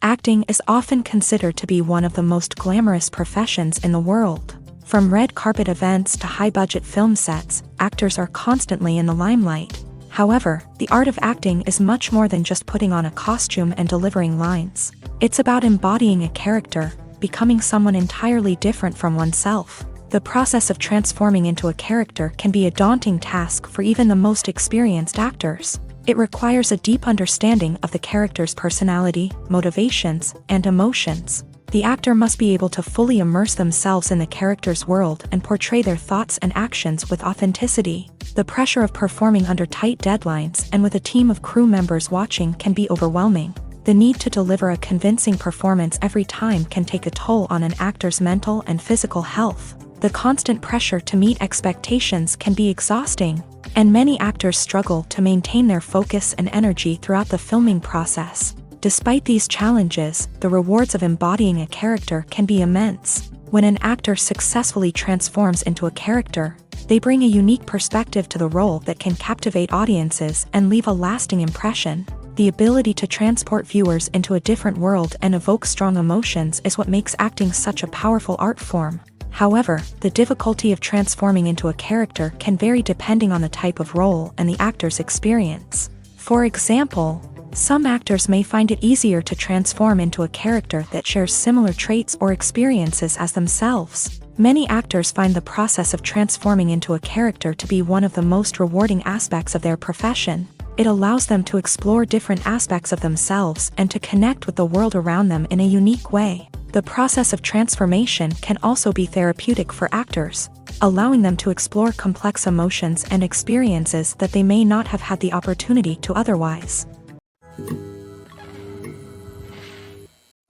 Acting is often considered to be one of the most glamorous professions in the world. From red carpet events to high-budget film sets, actors are constantly in the limelight. However, the art of acting is much more than just putting on a costume and delivering lines. It's about embodying a character, becoming someone entirely different from oneself. The process of transforming into a character can be a daunting task for even the most experienced actors. It requires a deep understanding of the character's personality, motivations, and emotions. The actor must be able to fully immerse themselves in the character's world and portray their thoughts and actions with authenticity. The pressure of performing under tight deadlines and with a team of crew members watching can be overwhelming. The need to deliver a convincing performance every time can take a toll on an actor's mental and physical health. The constant pressure to meet expectations can be exhausting, and many actors struggle to maintain their focus and energy throughout the filming process. Despite these challenges, the rewards of embodying a character can be immense. When an actor successfully transforms into a character, they bring a unique perspective to the role that can captivate audiences and leave a lasting impression. The ability to transport viewers into a different world and evoke strong emotions is what makes acting such a powerful art form. However, the difficulty of transforming into a character can vary depending on the type of role and the actor's experience. For example, some actors may find it easier to transform into a character that shares similar traits or experiences as themselves. Many actors find the process of transforming into a character to be one of the most rewarding aspects of their profession. It allows them to explore different aspects of themselves and to connect with the world around them in a unique way. The process of transformation can also be therapeutic for actors, allowing them to explore complex emotions and experiences that they may not have had the opportunity to otherwise.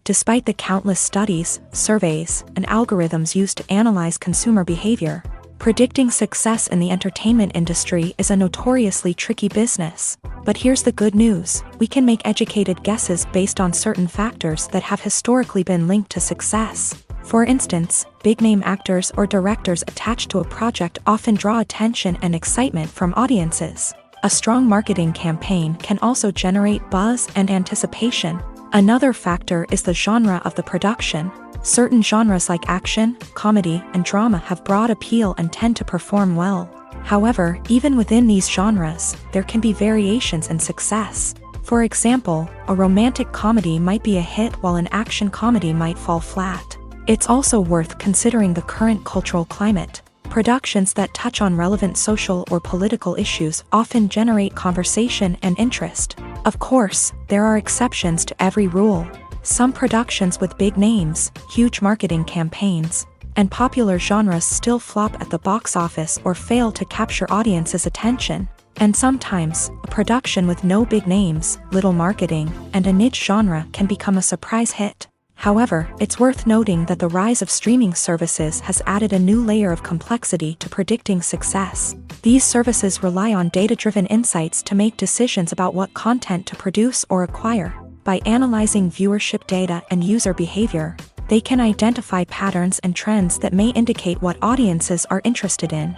Despite the countless studies, surveys, and algorithms used to analyze consumer behavior, predicting success in the entertainment industry is a notoriously tricky business. But here's the good news: we can make educated guesses based on certain factors that have historically been linked to success. For instance, big-name actors or directors attached to a project often draw attention and excitement from audiences. A strong marketing campaign can also generate buzz and anticipation. Another factor is the genre of the production. Certain genres like action, comedy, and drama have broad appeal and tend to perform well. However, even within these genres, there can be variations in success. For example, a romantic comedy might be a hit while an action comedy might fall flat. It's also worth considering the current cultural climate. Productions that touch on relevant social or political issues often generate conversation and interest. Of course, there are exceptions to every rule. Some productions with big names, huge marketing campaigns, and popular genres still flop at the box office or fail to capture audiences' attention. And sometimes, a production with no big names, little marketing, and a niche genre can become a surprise hit. However, it's worth noting that the rise of streaming services has added a new layer of complexity to predicting success. These services rely on data-driven insights to make decisions about what content to produce or acquire. By analyzing viewership data and user behavior, they can identify patterns and trends that may indicate what audiences are interested in.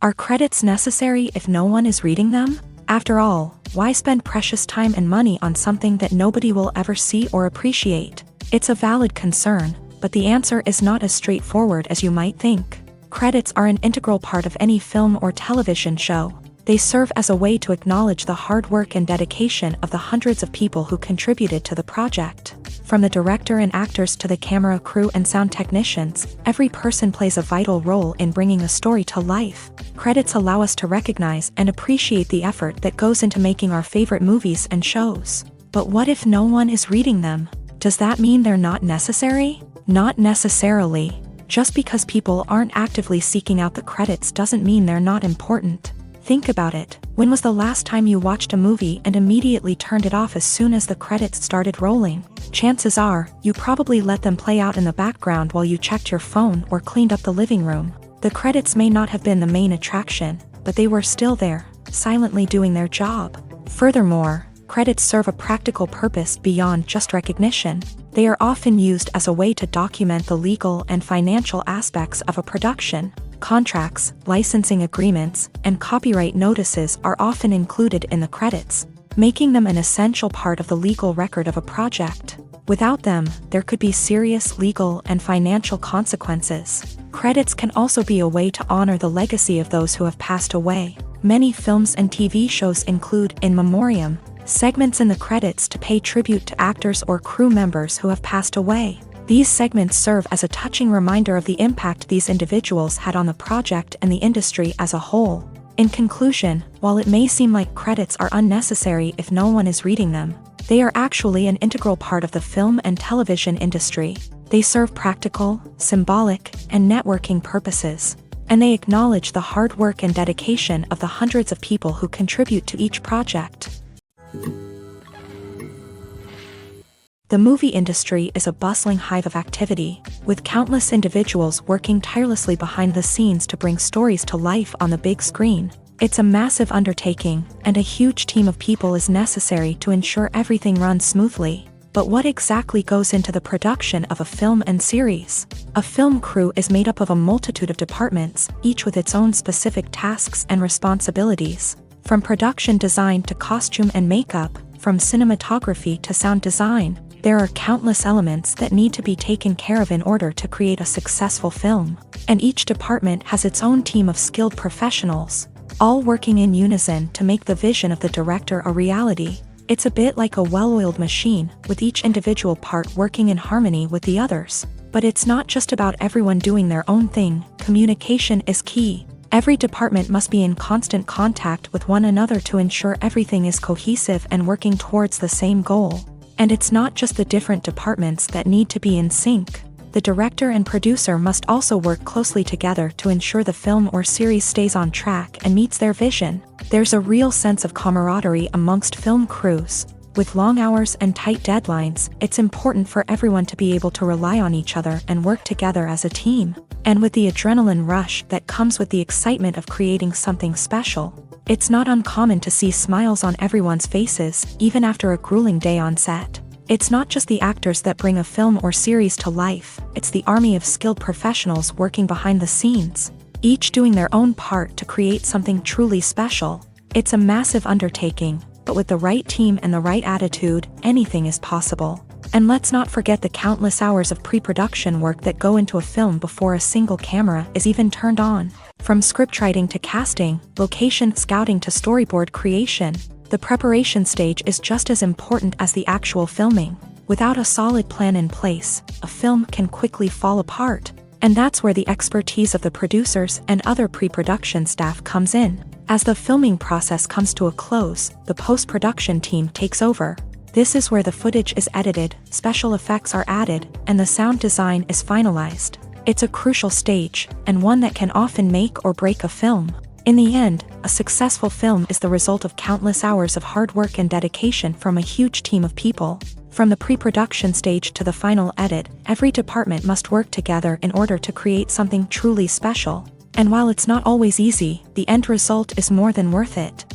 Are credits necessary if no one is reading them? After all, why spend precious time and money on something that nobody will ever see or appreciate? It's a valid concern, but the answer is not as straightforward as you might think. Credits are an integral part of any film or television show. They serve as a way to acknowledge the hard work and dedication of the hundreds of people who contributed to the project. From the director and actors to the camera crew and sound technicians, every person plays a vital role in bringing a story to life. Credits allow us to recognize and appreciate the effort that goes into making our favorite movies and shows. But what if no one is reading them? Does that mean they're not necessary? Not necessarily. Just because people aren't actively seeking out the credits doesn't mean they're not important. Think about it. When was the last time you watched a movie and immediately turned it off as soon as the credits started rolling? Chances are, you probably let them play out in the background while you checked your phone or cleaned up the living room. The credits may not have been the main attraction, but they were still there, silently doing their job. Furthermore, credits serve a practical purpose beyond just recognition. They are often used as a way to document the legal and financial aspects of a production. Contracts, licensing agreements, and copyright notices are often included in the credits, making them an essential part of the legal record of a project. Without them, there could be serious legal and financial consequences. Credits can also be a way to honor the legacy of those who have passed away. Many films and TV shows include in memoriam segments in the credits to pay tribute to actors or crew members who have passed away. These segments serve as a touching reminder of the impact these individuals had on the project and the industry as a whole. In conclusion, while it may seem like credits are unnecessary if no one is reading them, They are actually an integral part of the film and television industry. They serve practical, symbolic, and networking purposes. And they acknowledge the hard work and dedication of the hundreds of people who contribute to each project. The movie industry is a bustling hive of activity, with countless individuals working tirelessly behind the scenes to bring stories to life on the big screen. It's a massive undertaking, and a huge team of people is necessary to ensure everything runs smoothly. But what exactly goes into the production of a film and series? A film crew is made up of a multitude of departments, each with its own specific tasks and responsibilities. From production design to costume and makeup, from cinematography to sound design, there are countless elements that need to be taken care of in order to create a successful film. And each department has its own team of skilled professionals, all working in unison to make the vision of the director a reality. It's a bit like a well-oiled machine, with each individual part working in harmony with the others. But it's not just about everyone doing their own thing. Communication is key. Every department must be in constant contact with one another to ensure everything is cohesive and working towards the same goal. And it's not just the different departments that need to be in sync. The director and producer must also work closely together to ensure the film or series stays on track and meets their vision. There's a real sense of camaraderie amongst film crews. With long hours and tight deadlines, it's important for everyone to be able to rely on each other and work together as a team. And with the adrenaline rush that comes with the excitement of creating something special, it's not uncommon to see smiles on everyone's faces, even after a grueling day on set. It's not just the actors that bring a film or series to life, it's the army of skilled professionals working behind the scenes, each doing their own part to create something truly special. It's a massive undertaking, but with the right team and the right attitude, anything is possible. And let's not forget the countless hours of pre-production work that go into a film before a single camera is even turned on. From scriptwriting to casting, location scouting to storyboard creation, the preparation stage is just as important as the actual filming. Without a solid plan in place, a film can quickly fall apart. And that's where the expertise of the producers and other pre-production staff comes in. As the filming process comes to a close, the post-production team takes over. This is where the footage is edited, special effects are added, and the sound design is finalized. It's a crucial stage, and one that can often make or break a film. In the end, a successful film is the result of countless hours of hard work and dedication from a huge team of people. From the pre-production stage to the final edit, every department must work together in order to create something truly special. And while it's not always easy, the end result is more than worth it.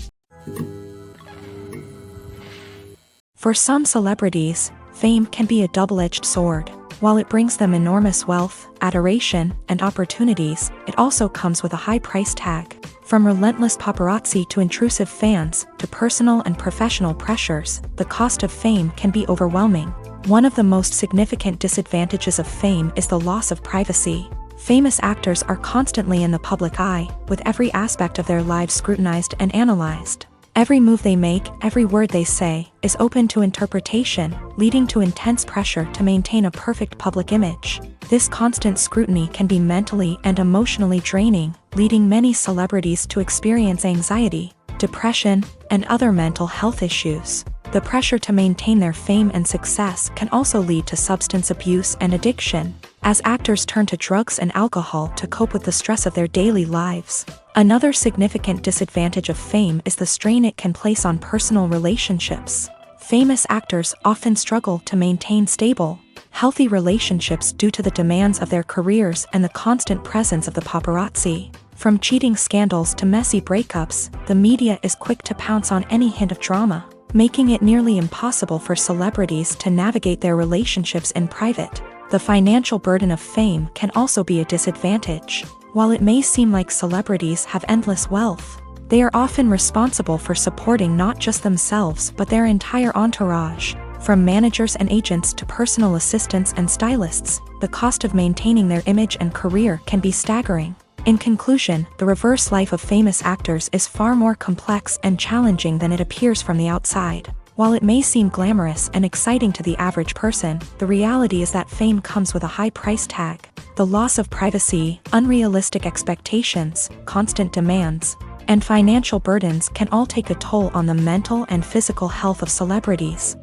For some celebrities, fame can be a double-edged sword. While it brings them enormous wealth, adoration, and opportunities, it also comes with a high price tag. From relentless paparazzi to intrusive fans, to personal and professional pressures, the cost of fame can be overwhelming. One of the most significant disadvantages of fame is the loss of privacy. Famous actors are constantly in the public eye, with every aspect of their lives scrutinized and analyzed. Every move they make, every word they say, is open to interpretation, leading to intense pressure to maintain a perfect public image. This constant scrutiny can be mentally and emotionally draining, leading many celebrities to experience anxiety, depression, and other mental health issues. The pressure to maintain their fame and success can also lead to substance abuse and addiction, as actors turn to drugs and alcohol to cope with the stress of their daily lives. Another significant disadvantage of fame is the strain it can place on personal relationships. Famous actors often struggle to maintain stable, healthy relationships due to the demands of their careers and the constant presence of the paparazzi. From cheating scandals to messy breakups, the media is quick to pounce on any hint of drama, making it nearly impossible for celebrities to navigate their relationships in private. The financial burden of fame can also be a disadvantage. While it may seem like celebrities have endless wealth, they are often responsible for supporting not just themselves but their entire entourage. From managers and agents to personal assistants and stylists, the cost of maintaining their image and career can be staggering. In conclusion, the reverse life of famous actors is far more complex and challenging than it appears from the outside. While it may seem glamorous and exciting to the average person, the reality is that fame comes with a high price tag. The loss of privacy, unrealistic expectations, constant demands, and financial burdens can all take a toll on the mental and physical health of celebrities.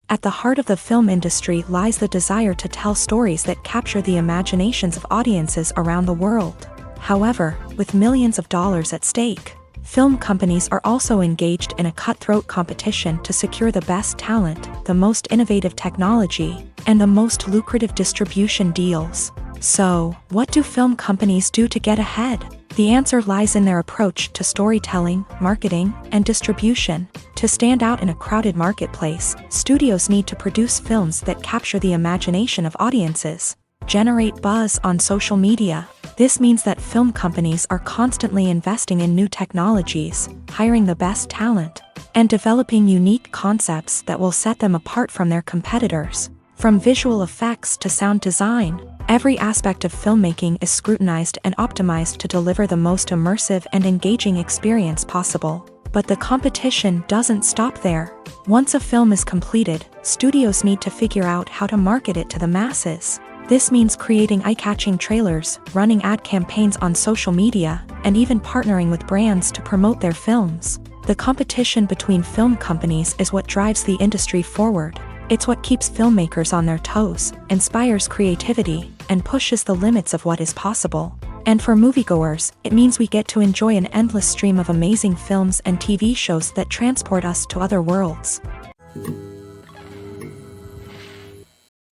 At the heart of the film industry lies the desire to tell stories that capture the imaginations of audiences around the world. However, with millions of dollars at stake, film companies are also engaged in a cutthroat competition to secure the best talent, the most innovative technology, and the most lucrative distribution deals. So, what do film companies do to get ahead? The answer lies in their approach to storytelling, marketing, and distribution. To stand out in a crowded marketplace, studios need to produce films that capture the imagination of audiences, generate buzz on social media. This means that film companies are constantly investing in new technologies, hiring the best talent, and developing unique concepts that will set them apart from their competitors. From visual effects to sound design, every aspect of filmmaking is scrutinized and optimized to deliver the most immersive and engaging experience possible. But the competition doesn't stop there. Once a film is completed, studios need to figure out how to market it to the masses. This means creating eye-catching trailers, running ad campaigns on social media, and even partnering with brands to promote their films. The competition between film companies is what drives the industry forward. It's what keeps filmmakers on their toes, inspires creativity, and pushes the limits of what is possible. And for moviegoers, it means we get to enjoy an endless stream of amazing films and TV shows that transport us to other worlds.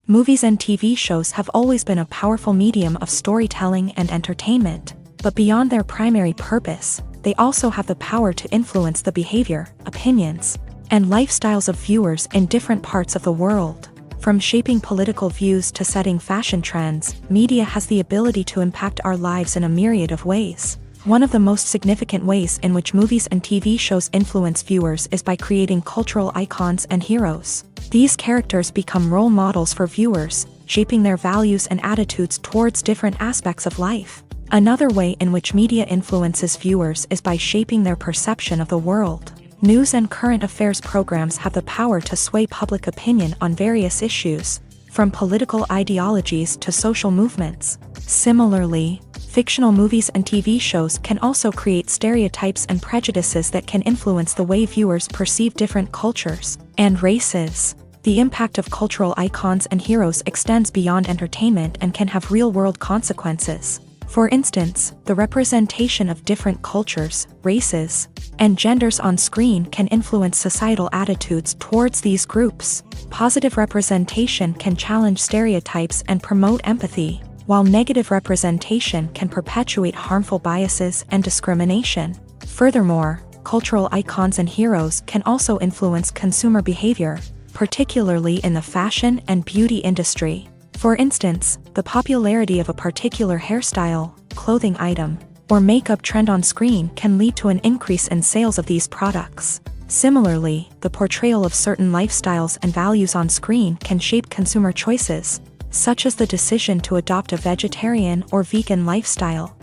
Movies and TV shows have always been a powerful medium of storytelling and entertainment, but beyond their primary purpose, they also have the power to influence the behavior, opinions, and lifestyles of viewers in different parts of the world. From shaping political views to setting fashion trends, media has the ability to impact our lives in a myriad of ways. One of the most significant ways in which movies and TV shows influence viewers is by creating cultural icons and heroes. These characters become role models for viewers, shaping their values and attitudes towards different aspects of life. Another way in which media influences viewers is by shaping their perception of the world. News and current affairs programs have the power to sway public opinion on various issues, from political ideologies to social movements. Similarly, fictional movies and TV shows can also create stereotypes and prejudices that can influence the way viewers perceive different cultures and races. The impact of cultural icons and heroes extends beyond entertainment and can have real-world consequences. For instance, the representation of different cultures, races, and genders on screen can influence societal attitudes towards these groups. Positive representation can challenge stereotypes and promote empathy, while negative representation can perpetuate harmful biases and discrimination. Furthermore, cultural icons and heroes can also influence consumer behavior, particularly in the fashion and beauty industry. For instance, the popularity of a particular hairstyle, clothing item, or makeup trend on screen can lead to an increase in sales of these products. Similarly, the portrayal of certain lifestyles and values on screen can shape consumer choices, such as the decision to adopt a vegetarian or vegan lifestyle.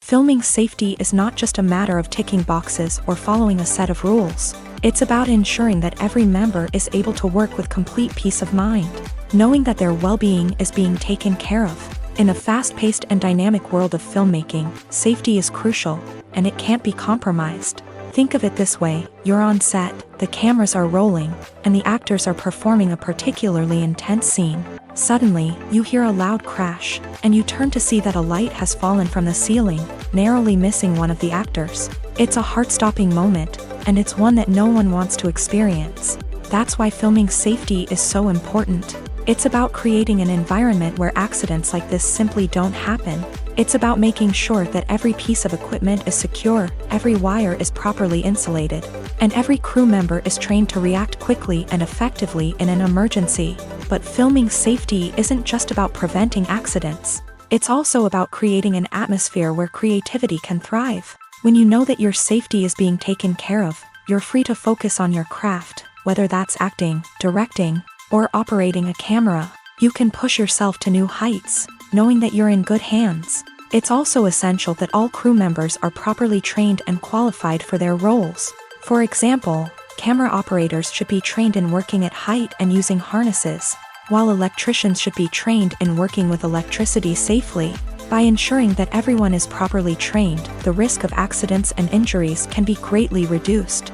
Filming safety is not just a matter of ticking boxes or following a set of rules. It's about ensuring that every member is able to work with complete peace of mind, knowing that their well-being is being taken care of. In a fast-paced and dynamic world of filmmaking, safety is crucial, and it can't be compromised. Think of it this way: you're on set, the cameras are rolling, and the actors are performing a particularly intense scene. Suddenly, you hear a loud crash, and you turn to see that a light has fallen from the ceiling, narrowly missing one of the actors. It's a heart-stopping moment, and it's one that no one wants to experience. That's why filming safety is so important. It's about creating an environment where accidents like this simply don't happen. It's about making sure that every piece of equipment is secure, every wire is properly insulated, and every crew member is trained to react quickly and effectively in an emergency. But filming safety isn't just about preventing accidents. It's also about creating an atmosphere where creativity can thrive. When you know that your safety is being taken care of, you're free to focus on your craft, whether that's acting, directing, or operating a camera. You can push yourself to new heights, knowing that you're in good hands. It's also essential that all crew members are properly trained and qualified for their roles. For example, camera operators should be trained in working at height and using harnesses, while electricians should be trained in working with electricity safely. By ensuring that everyone is properly trained, the risk of accidents and injuries can be greatly reduced.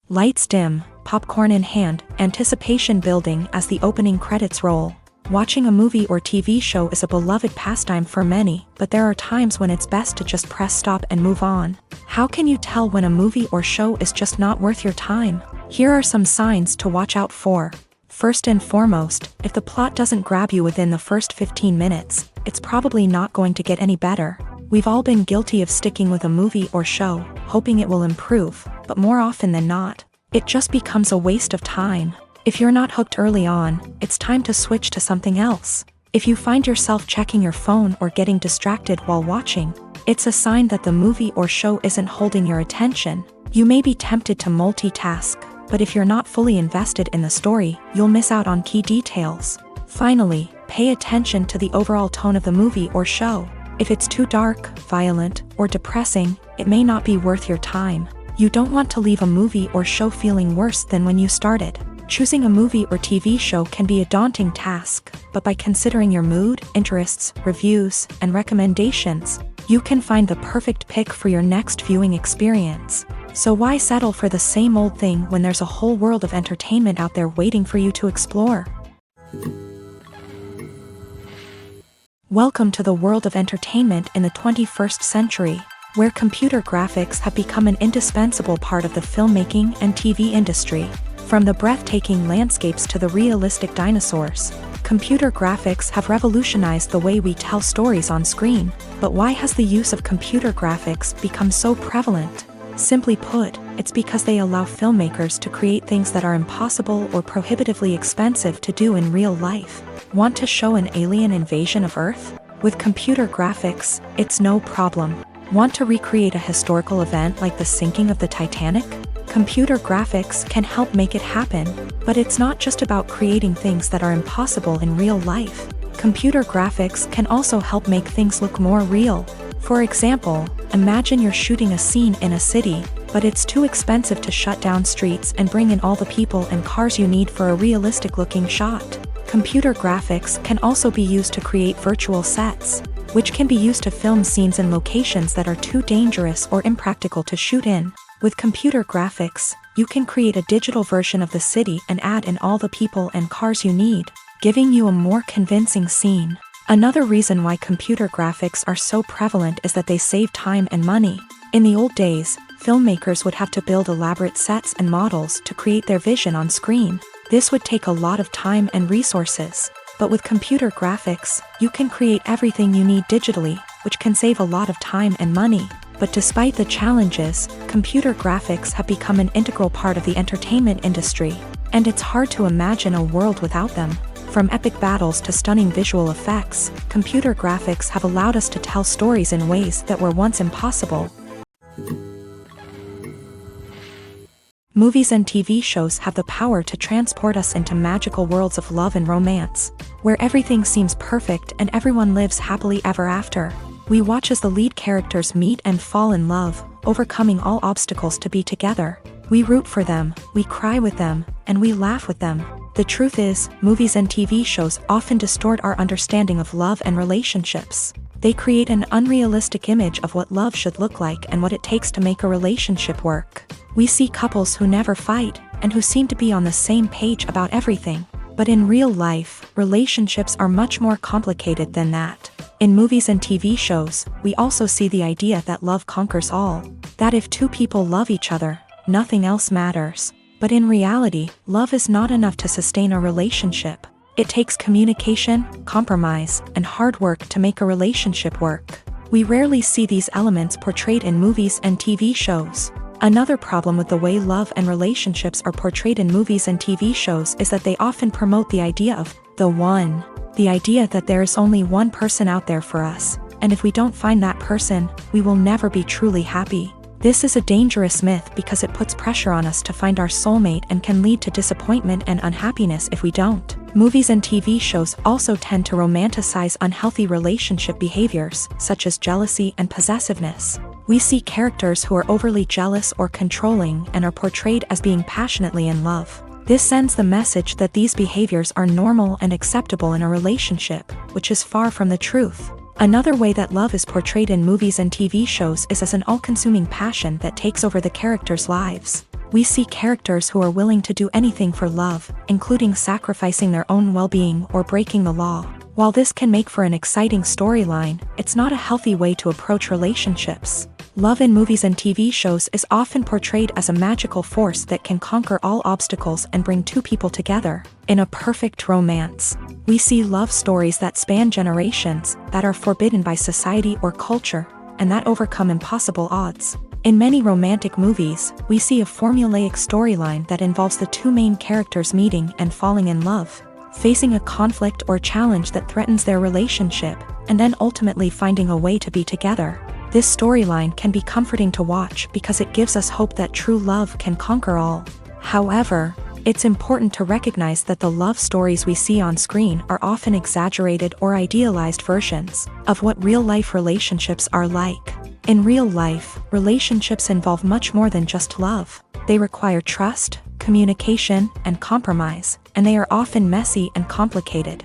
Lights dim, popcorn in hand, anticipation building as the opening credits roll. Watching a movie or TV show is a beloved pastime for many, but there are times when it's best to just press stop and move on. How can you tell when a movie or show is just not worth your time? Here are some signs to watch out for. First and foremost, if the plot doesn't grab you within the first 15 minutes, it's probably not going to get any better. We've all been guilty of sticking with a movie or show, hoping it will improve, but more often than not, it just becomes a waste of time. If you're not hooked early on, it's time to switch to something else. If you find yourself checking your phone or getting distracted while watching, it's a sign that the movie or show isn't holding your attention. You may be tempted to multitask, but if you're not fully invested in the story, you'll miss out on key details. Finally, pay attention to the overall tone of the movie or show. If it's too dark, violent, or depressing, it may not be worth your time. You don't want to leave a movie or show feeling worse than when you started. Choosing a movie or TV show can be a daunting task, but by considering your mood, interests, reviews, and recommendations, you can find the perfect pick for your next viewing experience. So why settle for the same old thing when there's a whole world of entertainment out there waiting for you to explore? Welcome to the world of entertainment in the 21st century, where computer graphics have become an indispensable part of the filmmaking and TV industry. From the breathtaking landscapes to the realistic dinosaurs, computer graphics have revolutionized the way we tell stories on screen. But why has the use of computer graphics become so prevalent? Simply put, it's because they allow filmmakers to create things that are impossible or prohibitively expensive to do in real life. Want to show an alien invasion of Earth? With computer graphics, it's no problem. Want to recreate a historical event like the sinking of the Titanic? Computer graphics can help make it happen, but it's not just about creating things that are impossible in real life. Computer graphics can also help make things look more real. For example, imagine you're shooting a scene in a city, but it's too expensive to shut down streets and bring in all the people and cars you need for a realistic-looking shot. Computer graphics can also be used to create virtual sets, which can be used to film scenes in locations that are too dangerous or impractical to shoot in. With computer graphics, you can create a digital version of the city and add in all the people and cars you need, giving you a more convincing scene. Another reason why computer graphics are so prevalent is that they save time and money. In the old days, filmmakers would have to build elaborate sets and models to create their vision on screen. This would take a lot of time and resources. But with computer graphics, you can create everything you need digitally, which can save a lot of time and money. But despite the challenges, computer graphics have become an integral part of the entertainment industry, and it's hard to imagine a world without them. From epic battles to stunning visual effects, computer graphics have allowed us to tell stories in ways that were once impossible. Movies and TV shows have the power to transport us into magical worlds of love and romance, where everything seems perfect and everyone lives happily ever after. We watch as the lead characters meet and fall in love, overcoming all obstacles to be together. We root for them, we cry with them, and we laugh with them. The truth is, movies and TV shows often distort our understanding of love and relationships. They create an unrealistic image of what love should look like and what it takes to make a relationship work. We see couples who never fight, and who seem to be on the same page about everything. But in real life, relationships are much more complicated than that. In movies and TV shows, we also see the idea that love conquers all. That if two people love each other, nothing else matters. But in reality, love is not enough to sustain a relationship. It takes communication, compromise, and hard work to make a relationship work. We rarely see these elements portrayed in movies and TV shows. Another problem with the way love and relationships are portrayed in movies and TV shows is that they often promote the idea of the one. The idea that there is only one person out there for us, and if we don't find that person, we will never be truly happy. This is a dangerous myth because it puts pressure on us to find our soulmate and can lead to disappointment and unhappiness if we don't. Movies and TV shows also tend to romanticize unhealthy relationship behaviors, such as jealousy and possessiveness. We see characters who are overly jealous or controlling and are portrayed as being passionately in love. This sends the message that these behaviors are normal and acceptable in a relationship, which is far from the truth. Another way that love is portrayed in movies and TV shows is as an all-consuming passion that takes over the characters' lives. We see characters who are willing to do anything for love, including sacrificing their own well-being or breaking the law. While this can make for an exciting storyline, it's not a healthy way to approach relationships. Love in movies and TV shows is often portrayed as a magical force that can conquer all obstacles and bring two people together. In a perfect romance, we see love stories that span generations, that are forbidden by society or culture, and that overcome impossible odds. In many romantic movies, we see a formulaic storyline that involves the two main characters meeting and falling in love, facing a conflict or challenge that threatens their relationship, and then ultimately finding a way to be together. This storyline can be comforting to watch because it gives us hope that true love can conquer all. However, it's important to recognize that the love stories we see on screen are often exaggerated or idealized versions of what real-life relationships are like. In real life, relationships involve much more than just love. They require trust, communication, and compromise, and they are often messy and complicated.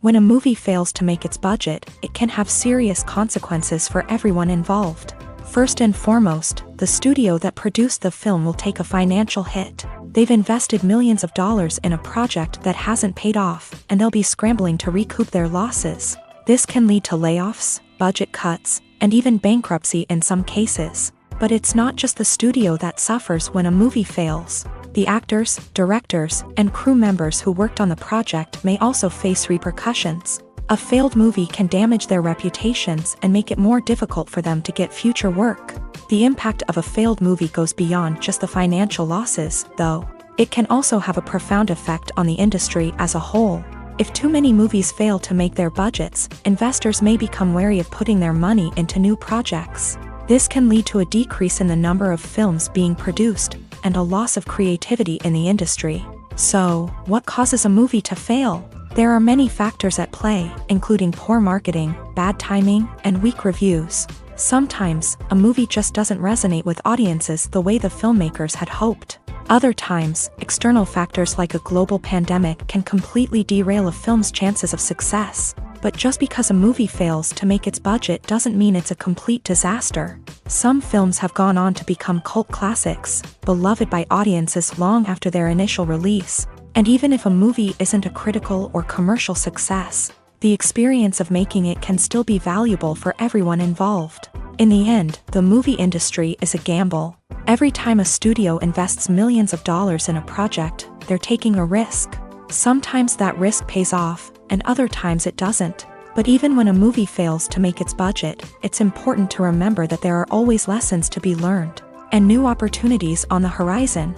When a movie fails to make its budget, it can have serious consequences for everyone involved. First and foremost, the studio that produced the film will take a financial hit. They've invested millions of dollars in a project that hasn't paid off, and they'll be scrambling to recoup their losses. This can lead to layoffs, budget cuts, and even bankruptcy in some cases. But it's not just the studio that suffers when a movie fails. The actors, directors, and crew members who worked on the project may also face repercussions. A failed movie can damage their reputations and make it more difficult for them to get future work. The impact of a failed movie goes beyond just the financial losses, though. It can also have a profound effect on the industry as a whole. If too many movies fail to make their budgets, investors may become wary of putting their money into new projects. This can lead to a decrease in the number of films being produced, and a loss of creativity in the industry. So, what causes a movie to fail? There are many factors at play, including poor marketing, bad timing, and weak reviews. Sometimes, a movie just doesn't resonate with audiences the way the filmmakers had hoped. Other times, external factors like a global pandemic can completely derail a film's chances of success. But just because a movie fails to make its budget doesn't mean it's a complete disaster. Some films have gone on to become cult classics, beloved by audiences long after their initial release. And even if a movie isn't a critical or commercial success, the experience of making it can still be valuable for everyone involved. In the end, the movie industry is a gamble. Every time a studio invests millions of dollars in a project, they're taking a risk. Sometimes that risk pays off, and other times it doesn't. But even when a movie fails to make its budget, it's important to remember that there are always lessons to be learned, and new opportunities on the horizon.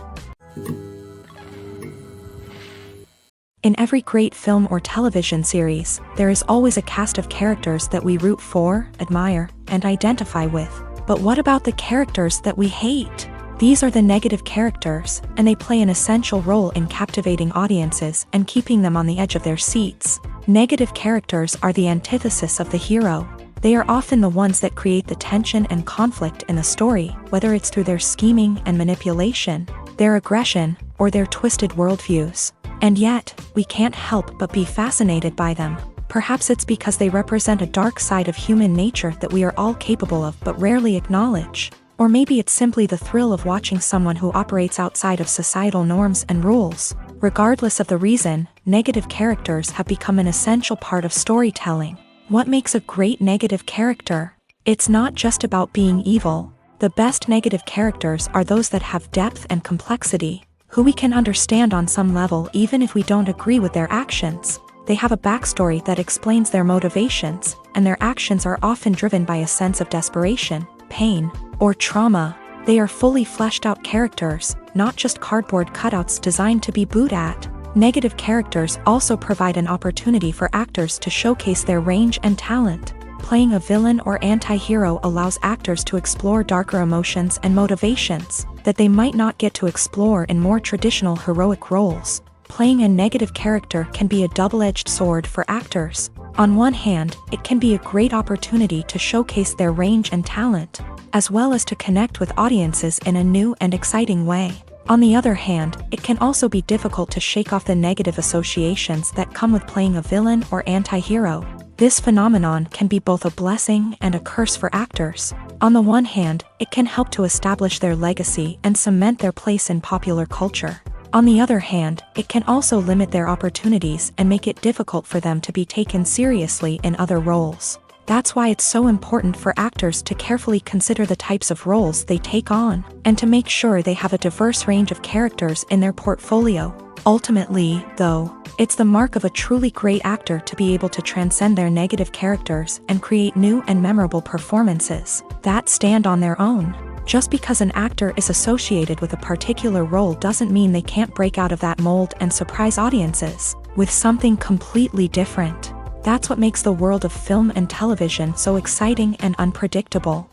In every great film or television series, there is always a cast of characters that we root for, admire, and identify with. But what about the characters that we hate? These are the negative characters, and they play an essential role in captivating audiences and keeping them on the edge of their seats. Negative characters are the antithesis of the hero. They are often the ones that create the tension and conflict in the story, whether it's through their scheming and manipulation, their aggression, or their twisted worldviews. And yet, we can't help but be fascinated by them. Perhaps it's because they represent a dark side of human nature that we are all capable of but rarely acknowledge. Or maybe it's simply the thrill of watching someone who operates outside of societal norms and rules. Regardless of the reason, negative characters have become an essential part of storytelling. What makes a great negative character? It's not just about being evil. The best negative characters are those that have depth and complexity, who we can understand on some level even if we don't agree with their actions. They have a backstory that explains their motivations, and their actions are often driven by a sense of desperation, pain, or trauma. They are fully fleshed out characters, not just cardboard cutouts designed to be booed at. Negative characters also provide an opportunity for actors to showcase their range and talent. Playing a villain or anti-hero allows actors to explore darker emotions and motivations that they might not get to explore in more traditional heroic roles. Playing a negative character can be a double-edged sword for actors. On one hand, it can be a great opportunity to showcase their range and talent. as well as to connect with audiences in a new and exciting way. On the other hand, it can also be difficult to shake off the negative associations that come with playing a villain or anti-hero. This phenomenon can be both a blessing and a curse for actors. On the one hand, it can help to establish their legacy and cement their place in popular culture. On the other hand, it can also limit their opportunities and make it difficult for them to be taken seriously in other roles. That's why it's so important for actors to carefully consider the types of roles they take on, and to make sure they have a diverse range of characters in their portfolio. Ultimately, though, it's the mark of a truly great actor to be able to transcend their negative characters and create new and memorable performances that stand on their own. Just because an actor is associated with a particular role doesn't mean they can't break out of that mold and surprise audiences with something completely different. That's what makes the world of film and television so exciting and unpredictable.